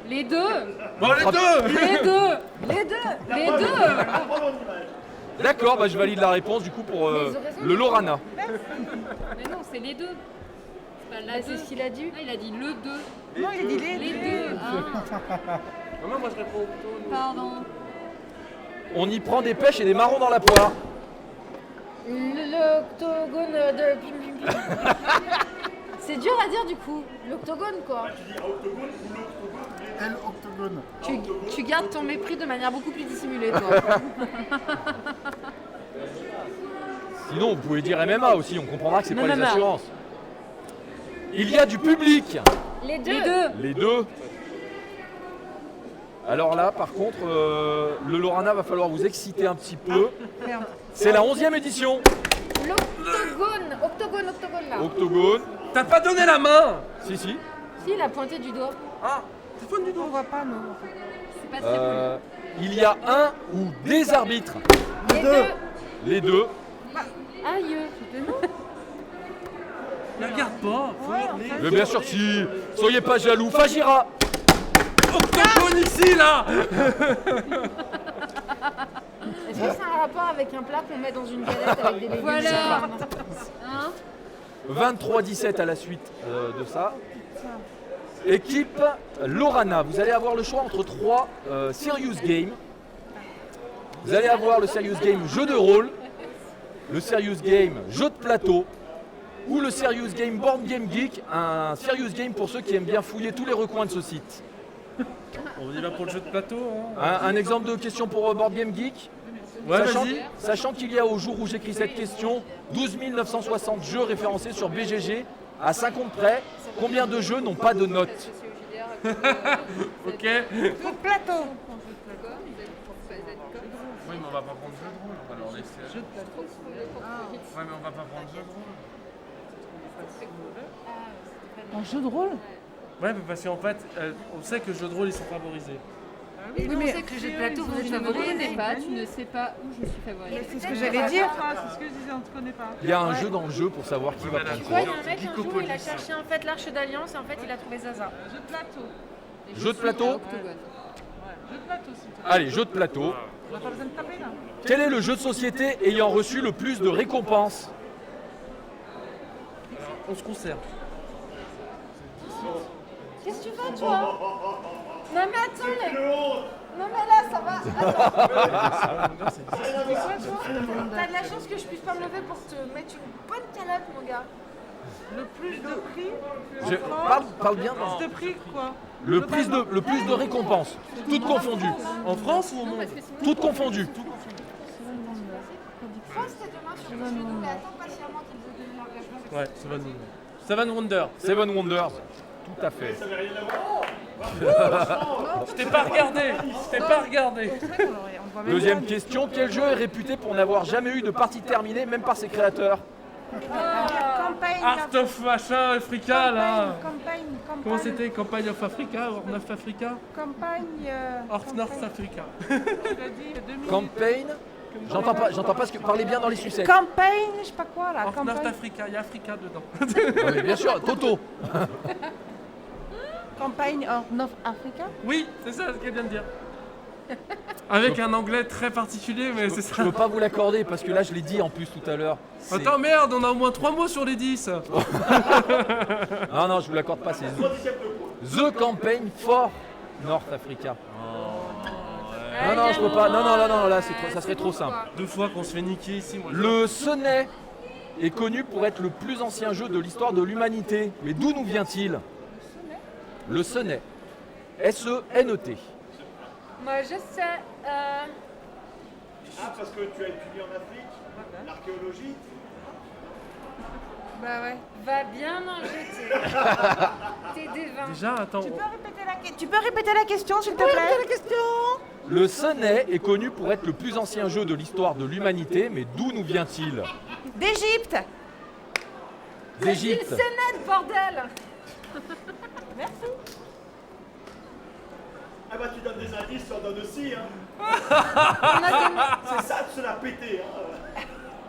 Les deux. Bon les deux. Les deux. Les deux. Les deux. D'accord, bah je valide la réponse du coup pour le Lorana. Mais non, c'est les deux. C'est pas la C'est deux. ce qu'il a dit. Ah, il a dit le 2. Non, il a dit Les deux. Ah, Maman, moi je réponds plutôt. pardon. On y prend des pêches et des marrons dans la poire. L'octogone de pim pim pim. C'est dur à dire du coup. L'octogone quoi. L octogone. Tu gardes ton mépris de manière beaucoup plus dissimulée toi. Sinon, vous pouvez dire MMA aussi, on comprendra que c'est pas les MMA. assurances. Il y a du public. Les deux. Les deux. Les deux. Alors là, par contre, le Lorana va falloir vous exciter un petit peu. C'est la 11e édition. L'octogone. Octogone là. Octogone. T'as pas donné la main. Si, si. Si, il a pointé du doigt. Ah. T'es fan du On dos. voit pas, non. C'est pas très bon. Il y a un ou des arbitres. Les deux. Les deux. Aïe. Ne regarde pas. Faut les... Mais bien sûr, si. Soyez pas jaloux. Fagira. Octogone ici là. Est-ce que c'est un rapport avec un plat qu'on met dans une galette avec des légumes? Voilà. Hein? 23-17 à la suite de ça. Équipe Lorana, vous allez avoir le choix entre 3 Serious Games. Vous allez avoir le Serious Game jeu de rôle, le Serious Game jeu de plateau ou le Serious Game Board Game Geek, un Serious Game pour ceux qui aiment bien fouiller tous les recoins de ce site. On y va pour le jeu de plateau. Hein. Un exemple de question pour Board Game Geek. Ouais, vas-y. Sachant qu'il y a au jour où j'écris cette question 12 960 jeux référencés sur BGG à 50 près, combien de jeux n'ont pas de notes? Ok. Tout plateau. Oui, mais on va pas prendre jeu de rôle, on va leur laisser. Jeu de plateau. Ouais, mais on va pas prendre jeu de rôle. En jeu de rôle? Ouais, mais parce qu'en fait, on sait que les jeux de rôle ils sont favorisés. Et on sait que le jeu de plateau, vous êtes favorisé pas, tu ne sais pas où je suis favorisé. C'est ce que j'allais dire. C'est ce que je disais, on ne te connaît pas. Il y a un jeu dans le jeu pour savoir qui va prendre Tu quoi. vois, il y a un mec un jour, il a cherché en fait l'Arche d'Alliance et en fait il a trouvé Zaza. Jeu de plateau. Jeu de plateau. Jeu de plateau, s'il te plaît. Allez, jeu de plateau. On n'a pas besoin de taper là. Quel est le jeu de société ayant reçu le plus de récompenses? On se conserve. Qu'est-ce que tu fais toi? Non mais attends, non mais là ça va. Attends. T'as de la chance que je puisse pas me lever pour te mettre une bonne calotte mon gars. Le plus de prix. Parle bien. Plus de prix quoi? Le plus de récompenses, toutes confondues. En France ou au monde? Toutes confondues. Je pense que c'était demain sur le sujet, mais attends patiemment qu'ils aient donné l'engagement. Ouais, Seven Wonder. Seven Wonders. Tout à fait. Je t'ai pas regardé. Deuxième question. Quel jeu est réputé pour n'avoir jamais eu de partie terminée, même par ses créateurs? Campagne. Art of machin Africa là. Campagne. Comment c'était? Campagne of Africa, Horn of Africa? Campagne. North Africa. Tu l'as dit 2000. Campaign. J'entends pas ce que parlez bien dans les sucettes. Campagne, je sais pas quoi là. North Campagne. Africa, il y a Africa dedans. Ah, mais bien sûr, Toto. Campagne hors North Africa. Oui, c'est ça ce qu'elle vient de dire. Avec un anglais très particulier, mais c'est Je ça. peux pas vous l'accorder parce que là je l'ai dit en plus tout à l'heure. C'est- Attends, merde, on a au moins 3 mots sur les 10. Non, je vous l'accorde pas, c'est The Campaign for North Africa. Non, je peux pas. Non, là ça serait trop simple. 2 fois qu'on se fait niquer ici, moi. Le Senet est connu pour être le plus ancien jeu de l'histoire de l'humanité. Mais d'où nous vient-il? Le Senet. S-E-N-E-T. Moi je sais. Ah, parce que tu as étudié en Afrique, l'archéologie. Bah ouais. Va bien manger tes dévins. Déjà, attends. Tu peux répéter la question s'il te plaît? Le Senet est connu pour être le plus ancien jeu de l'histoire de l'humanité. Mais d'où nous vient-il? D'Égypte. D'Égypte. C'est net bordel. Ah bah tu donnes des indices, tu en donnes aussi. Hein. C'est ça de se la péter. Hein.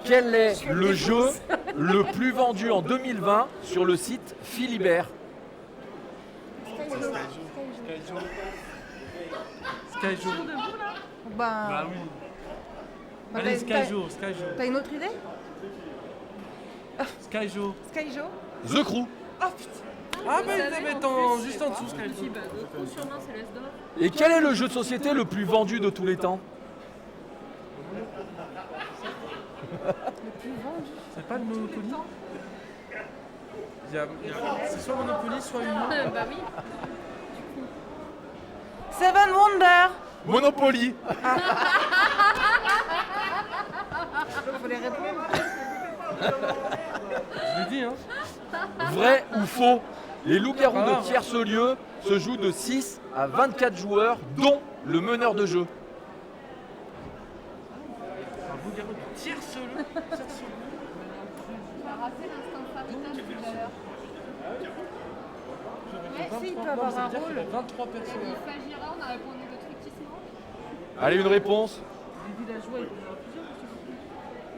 Quel est le jeu le plus vendu en 2020 sur le site Philibert? Skyjo. Bah oui. Allez, Skyjo. T'as une autre idée? Skyjo. Skyjo. The Crew. Ah bah ils avaient juste en dessous Skyjo. Bah, de coup, sûrement, c'est l'As d'or. Et quel est le jeu de société le plus vendu de tous les temps? C'est pas le Monopoly? C'est soit Monopoly, soit une. Bah oui. Seven Wonders. Monopoly. Faut les répondre. Je l'ai dit, hein. Vrai ou faux? Les loups-garous de tierce-lieu se jouent de 6 à 24 joueurs, dont le meneur de jeu. Un loup-garou de tierce-lieu. On a raté l'instant favoritage tout à l'heure. Mais si, il peut avoir un rôle. 23 personnes. Il s'agira, on a répondu le trucissement. Allez, une réponse.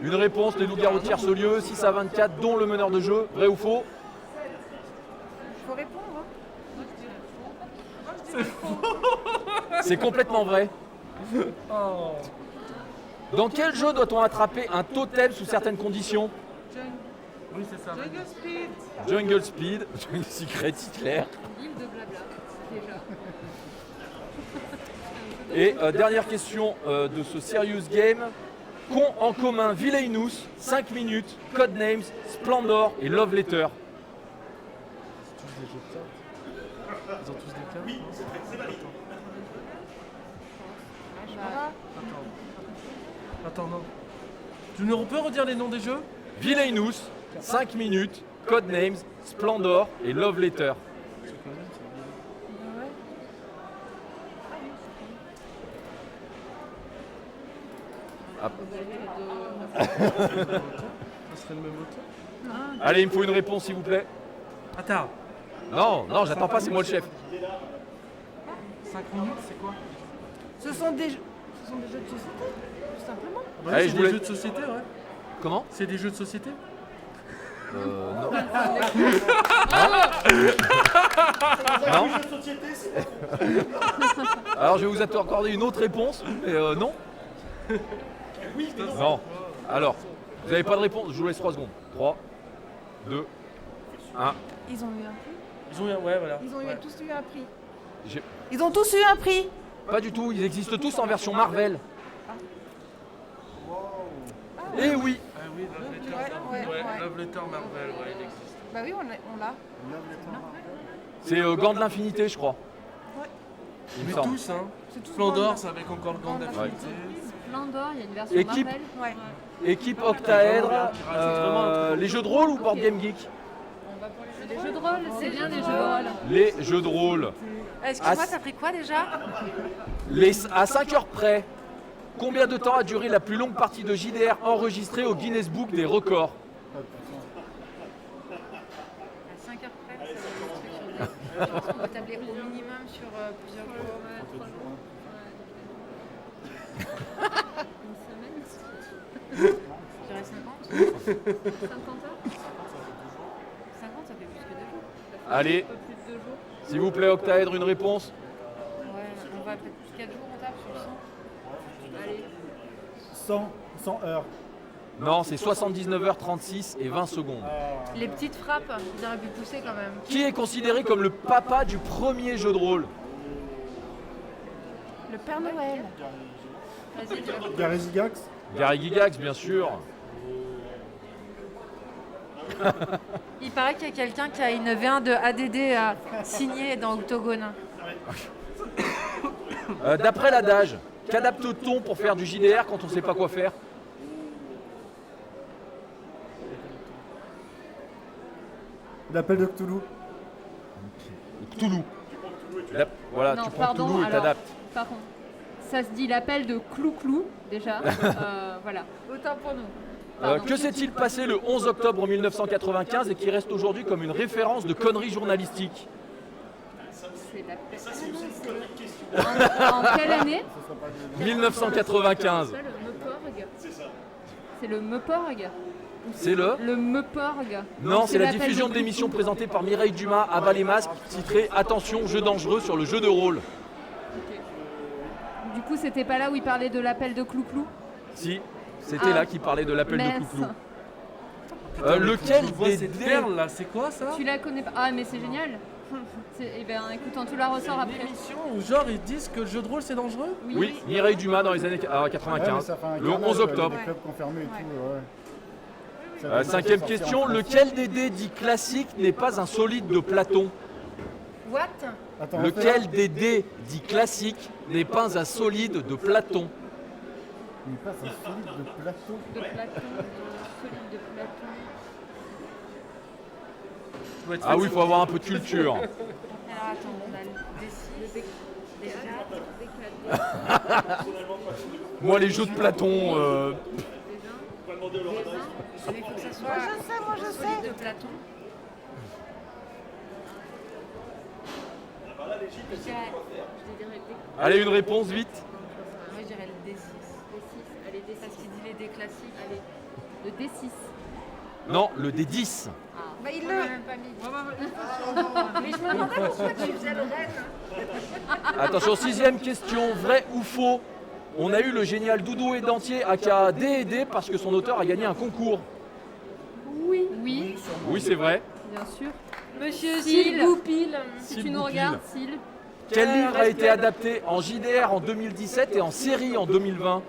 Une réponse, les loups-garous de tierce-lieu, 6 à 24, dont le meneur de jeu. Vrai ou faux? Faut répondre. C'est complètement vrai. Oh. Dans quel jeu doit-on attraper un totem sous certaines conditions? Oui, c'est ça. Jungle Speed. Jungle Speed, Jungle Secret Hitler. L'île de blabla, déjà. Et dernière question de ce Serious Game. qu'ont en commun Villainous, 5 minutes, Codenames, Splendor et Love Letter? Ils ont tous des cartes. Oui, c'est valide. Attends, non. On peut redire les noms des jeux? Villainous, 5 minutes, Codenames, Splendor et Love Letter. Ah. Ça serait le même auteur? Allez, il me faut une réponse s'il vous plaît. Attends, Non, non, j'attends pas, c'est moi le chef. 5 minutes, c'est quoi? Ce sont des jeux de société, tout simplement. Bah, Allez, c'est je des voulais- jeux de société, ouais. Comment? C'est des jeux de société? Non. Non. Jeu de société, c'est pas Alors je vais vous accorder une autre réponse, mais non. oui, mais non. Non. Alors, vous n'avez pas de réponse, je vous laisse 3 secondes. 3, 2, 1. Ils ont eu un prix. Ils ont eu, ouais, voilà. Ils ont Ouais. tous eu un prix. J'ai- Ils ont tous eu un prix. Pas du tout, ils existent tous en version Marvel. Eh oui. Ah oui, Love Letter, Ouais. Love Letter Marvel, ouais, il existe. Bah oui, on l'a. C'est Gant de l'Infinité, je crois. Il me Mais semble. tous, hein. C'est tous Splendor, Gant. c'est avec encore le gant d'affinité. Splendor, il y a une version Équipe. Marvel. Ouais. Équipe Octaèdre, les jeux de rôle ou Board Game Geek? Les jeux de rôle, c'est bien les jeux de rôle. Les jeux de rôle. Excuse-moi, Ah, t'as pris quoi déjà? À 5 heures près, combien de temps a duré la plus longue partie de JDR enregistrée au Guinness Book des records? À 5 heures près, ça va être sur des... Je pense qu'on va tabler au minimum sur plusieurs jours. Une semaine, Je dirais 50. 50 heures. 50, ça fait plus que 2 jours. Allez, Un peu plus de 2 jours. s'il vous plaît, Octaèdre, une réponse. Ouais, on va peut-être plus 4 jours, on tape sur le 100. Allez. 100 heures. Non, c'est 79h36 et 20 secondes. Les petites frappes, ils auraient pu pousser quand même. Qui est considéré comme le papa du premier jeu de rôle? Le Père Noël. Vas-y, tu vas. Gary Gygax. Gary Gygax, bien sûr. Il paraît qu'il y a quelqu'un qui a une V1 de ADD à signer dans Octogone. D'après l'adage, qu'adapte-t-on pour faire du JDR quand on ne sait pas quoi faire? L'appel de Cthulhu. Cthulhu. Voilà, Non, tu prends pardon, Cthulhu et alors, t'adaptes. par contre, ça se dit l'appel de Clou-Clou, déjà. Voilà. Autant pour nous. Pardon. Que s'est-il passé le 11 octobre 1995 et qui reste aujourd'hui comme une référence de conneries journalistiques? C'est la en quelle année? 1995. Ça, le Meuporg. C'est le Meuporg. C'est le... Le Meuporg. Non, c'est la l'appel diffusion de Clou-Clou. l'émission présentée par Mireille Dumas à Bas les Masques, titrée « Attention, jeu dangereux sur le jeu de rôle Du coup, c'était pas là où il parlait de l'appel de Clou-Clou ». Si, c'était là qui parlait de l'appel de Mince. Clou-Clou. Lequel Je vois des cette dés... perle là, c'est quoi ça? Tu la connais pas? Ah, mais c'est génial. Eh ben, écoute, on te la ressort Une après. émission où genre ils disent que le jeu de rôle c'est dangereux? Oui, Mireille Dumas dans les années Ouais, mais 95, ça fait un le carnage, 11 il y a octobre. Des clubs confirmés et tout, ouais. Ça va Cinquième sortir question, en France. lequel des dés dits classiques n'est pas un solide de Platon? What? Attends, Lequel des dés dits classiques n'est pas un solide de Platon? Il passe un solide de plateau. De Platon, solide de Platon. Ça doit être Ah oui, il faut avoir un peu de culture. Alors attends, on a le D6, D4, Moi, les jeux de Platon, On va demander au Laurent. mais il faut que ça soit Moi je sais. solide de Platon. Je dirais allez, une réponse vite. moi, je dirais le D6. D6, allez, D6. Parce qu'il dit les D classiques. Allez, le D6. Non, le D10. Bah il On le. l'a même pas mis. Mais je me demandais pourquoi tu faisais le reine. Attention, sixième question, vrai ou faux? On a eu le génial Doudou et Dentier aka D&D parce que son auteur a gagné un concours. Oui. Oui, Oui, c'est vrai. bien sûr. Monsieur S'il Goupil, si S'il tu nous Goupil. regardes, S'il. Quel livre a été adapté en JDR en 2017 et en série en 2020?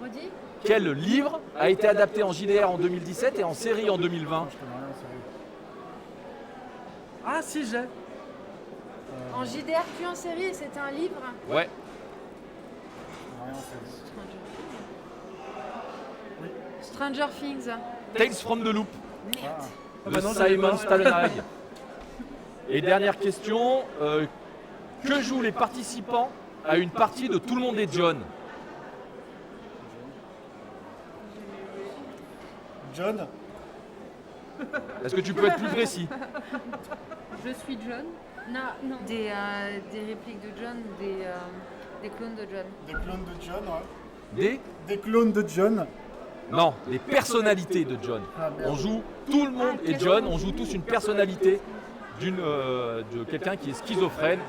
Redis. quel livre a été adapté en JDR en 2017 et en série en 2020? Je connais rien en série. Ah si, j'ai. En JDR puis en série, et c'était un livre. Ouais. Rien en série. Stranger Things. Tales from the Loop Ah, de Simon Staddenheim. Et dernière question, que jouent les participants à une partie de Tout le monde est John? John. Est-ce que tu peux être plus précis? Je suis John. Non. Des répliques de John, des clones de John. Des clones de John, ouais. Des Des clones de John. Non, des personnalités de John. Ah, merde. On joue Tout le monde est John, on joue tous une personnalité de quelqu'un qui est schizophrène.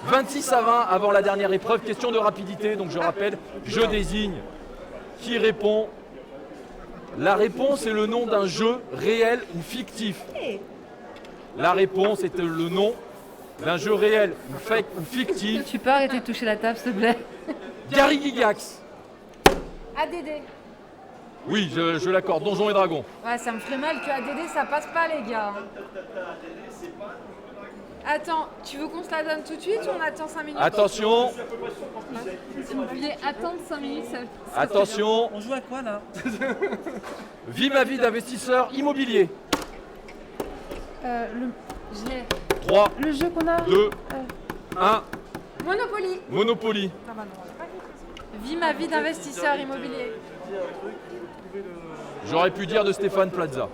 26 à 20 avant la dernière épreuve, question de rapidité, donc je rappelle, je désigne qui répond. La réponse est le nom d'un jeu réel ou fictif. La réponse est le nom d'un jeu réel ou fake ou fictif. Tu peux arrêter de toucher la table, s'il te plaît? Gary Gygax. ADD. Oui, je l'accorde, Donjons et Dragons. Ouais, ça me ferait mal que ADD ça passe pas, les gars. Attends, tu veux qu'on se la donne tout de suite ou on attend 5 minutes? Attention, Si vous pouviez attendre 5 minutes, ça attention, On joue à quoi là? vie ma vie d'investisseur immobilier. Je l'ai. 3, Le jeu qu'on a. 2, 1, Monopoly. Monopoly. Vis ma vie d'investisseur immobilier. J'aurais pu dire de Stéphane Plaza.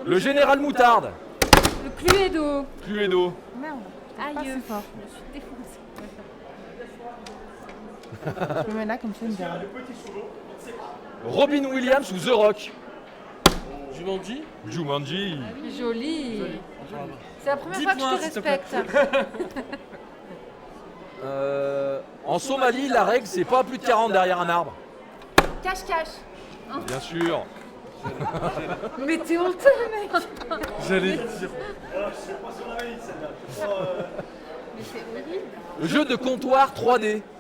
Le général Moutarde. Le Cluedo. Cluedo. Merde. Aïe. Pas assez fort. Je suis défoncée. Je me mets là comme ça, il me verra. Robin Williams ou The Rock. Jumanji? Jumanji. Joli. C'est la première 10 fois que points, je te s'il te plaît. respecte. En Somalie, la règle, c'est pas plus de 40 derrière un arbre. Cache-cache. Bien sûr. Mais t'es honteux, mec. J'allais dire. Mais c'est horrible. Le jeu de comptoir 3D. «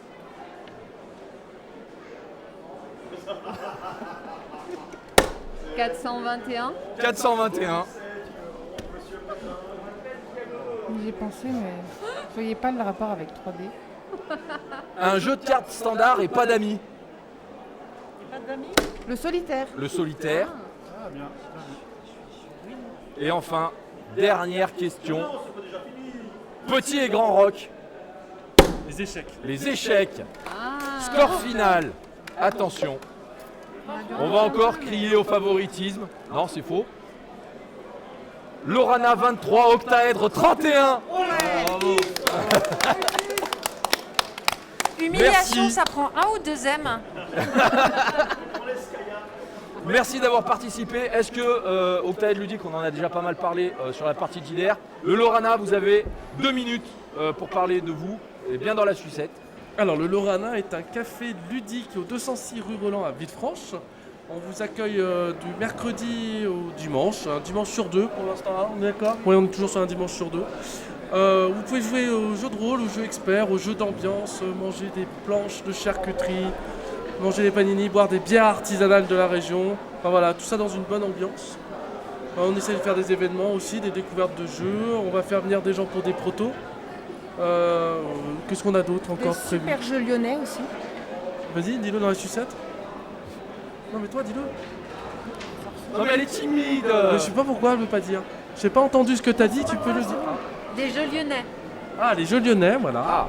421. 421. J'ai pensé, mais je voyais pas le rapport avec 3D. Un jeu de cartes standard et pas d'amis. Le solitaire. Le solitaire. Ah, bien. Et enfin, dernière question. Petit et grand rock. Les échecs. Les échecs. Ah. Score final. Attention. On va encore crier au favoritisme. Non, c'est faux. Lorana 23, octaèdre 31. Bravo. Humiliation, Merci. ça prend 1 ou 2 M. Merci d'avoir participé. Est-ce que Octaèdre Ludique, on en a déjà pas mal parlé sur la partie de JDR. Le Lorana, vous avez 2 minutes pour parler de vous, et bien dans la sucette. Alors, le Lorana est un café ludique au 206 rue Roland à Villefranche. On vous accueille du mercredi au dimanche, un dimanche sur 2 pour l'instant, hein, on est d'accord? Oui, on est toujours sur un dimanche sur 2. Vous pouvez jouer aux jeux de rôle, aux jeux experts, aux jeux d'ambiance, manger des planches de charcuterie, manger des panini, boire des bières artisanales de la région. Enfin voilà, tout ça dans une bonne ambiance. On essaie de faire des événements aussi, des découvertes de jeux. On va faire venir des gens pour des protos. Qu'est-ce qu'on a d'autre Des encore prévu? super jeux lyonnais aussi. Vas-y, dis-le dans la sucette. Non mais toi, dis-le. Non mais elle est timide. Je sais pas pourquoi elle veut pas dire. J'ai pas entendu ce que t'as dit, tu peux le dire. Des jeux lyonnais. Ah, les jeux lyonnais, voilà. Ah.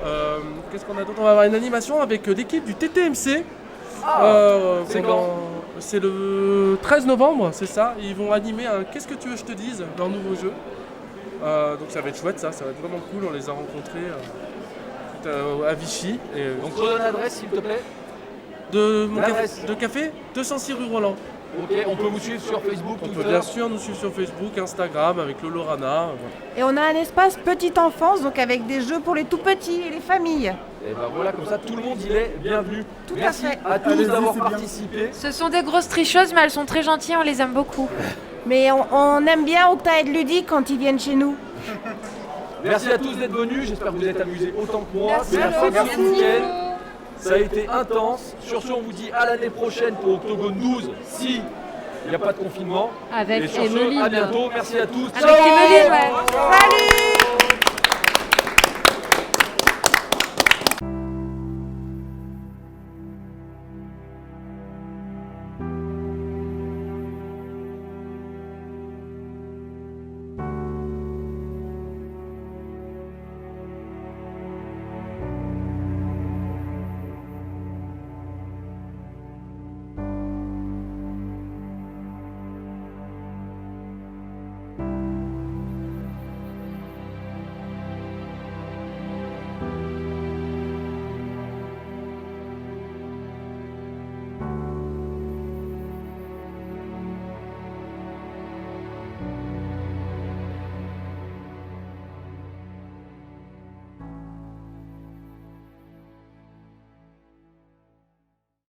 Qu'est-ce qu'on a d'autre? On va avoir une animation avec l'équipe du TTMC. C'est pendant- quand? C'est le 13 novembre, c'est ça. Ils vont animer un Qu'est-ce que tu veux que je te dise, leur nouveau jeu. Donc ça va être chouette, ça va être vraiment cool. On les a rencontrés à Vichy. Et, Donc redonne l'adresse s'il te plaît. de mon L'adresse. de café 206 rue Roland. Ok, on peut vous suivre sur Facebook, On peut Twitter. bien sûr nous suivre sur Facebook, Instagram avec le Lorana. Voilà. Et on a un espace petite enfance, donc avec des jeux pour les tout petits et les familles. Et ben voilà, comme ça tout le monde il est bienvenu. Tout à Merci fait. à tous Allez-y, d'avoir c'est bien. participé. Ce sont des grosses tricheuses, mais elles sont très gentilles, on les aime beaucoup. Mais on aime bien Octaèdre Ludique quand ils viennent chez nous. Merci à tous d'être venus. J'espère que vous êtes amusés autant que moi. Merci C'est la à fin vous. du week-end. Ça a été intense. Sur ce, on vous dit à l'année prochaine pour Octogone 12, si il n'y a pas de confinement. Avec Et sur Emeline. ce, à bientôt. Merci à tous. Avec Emeline, ouais. Salut!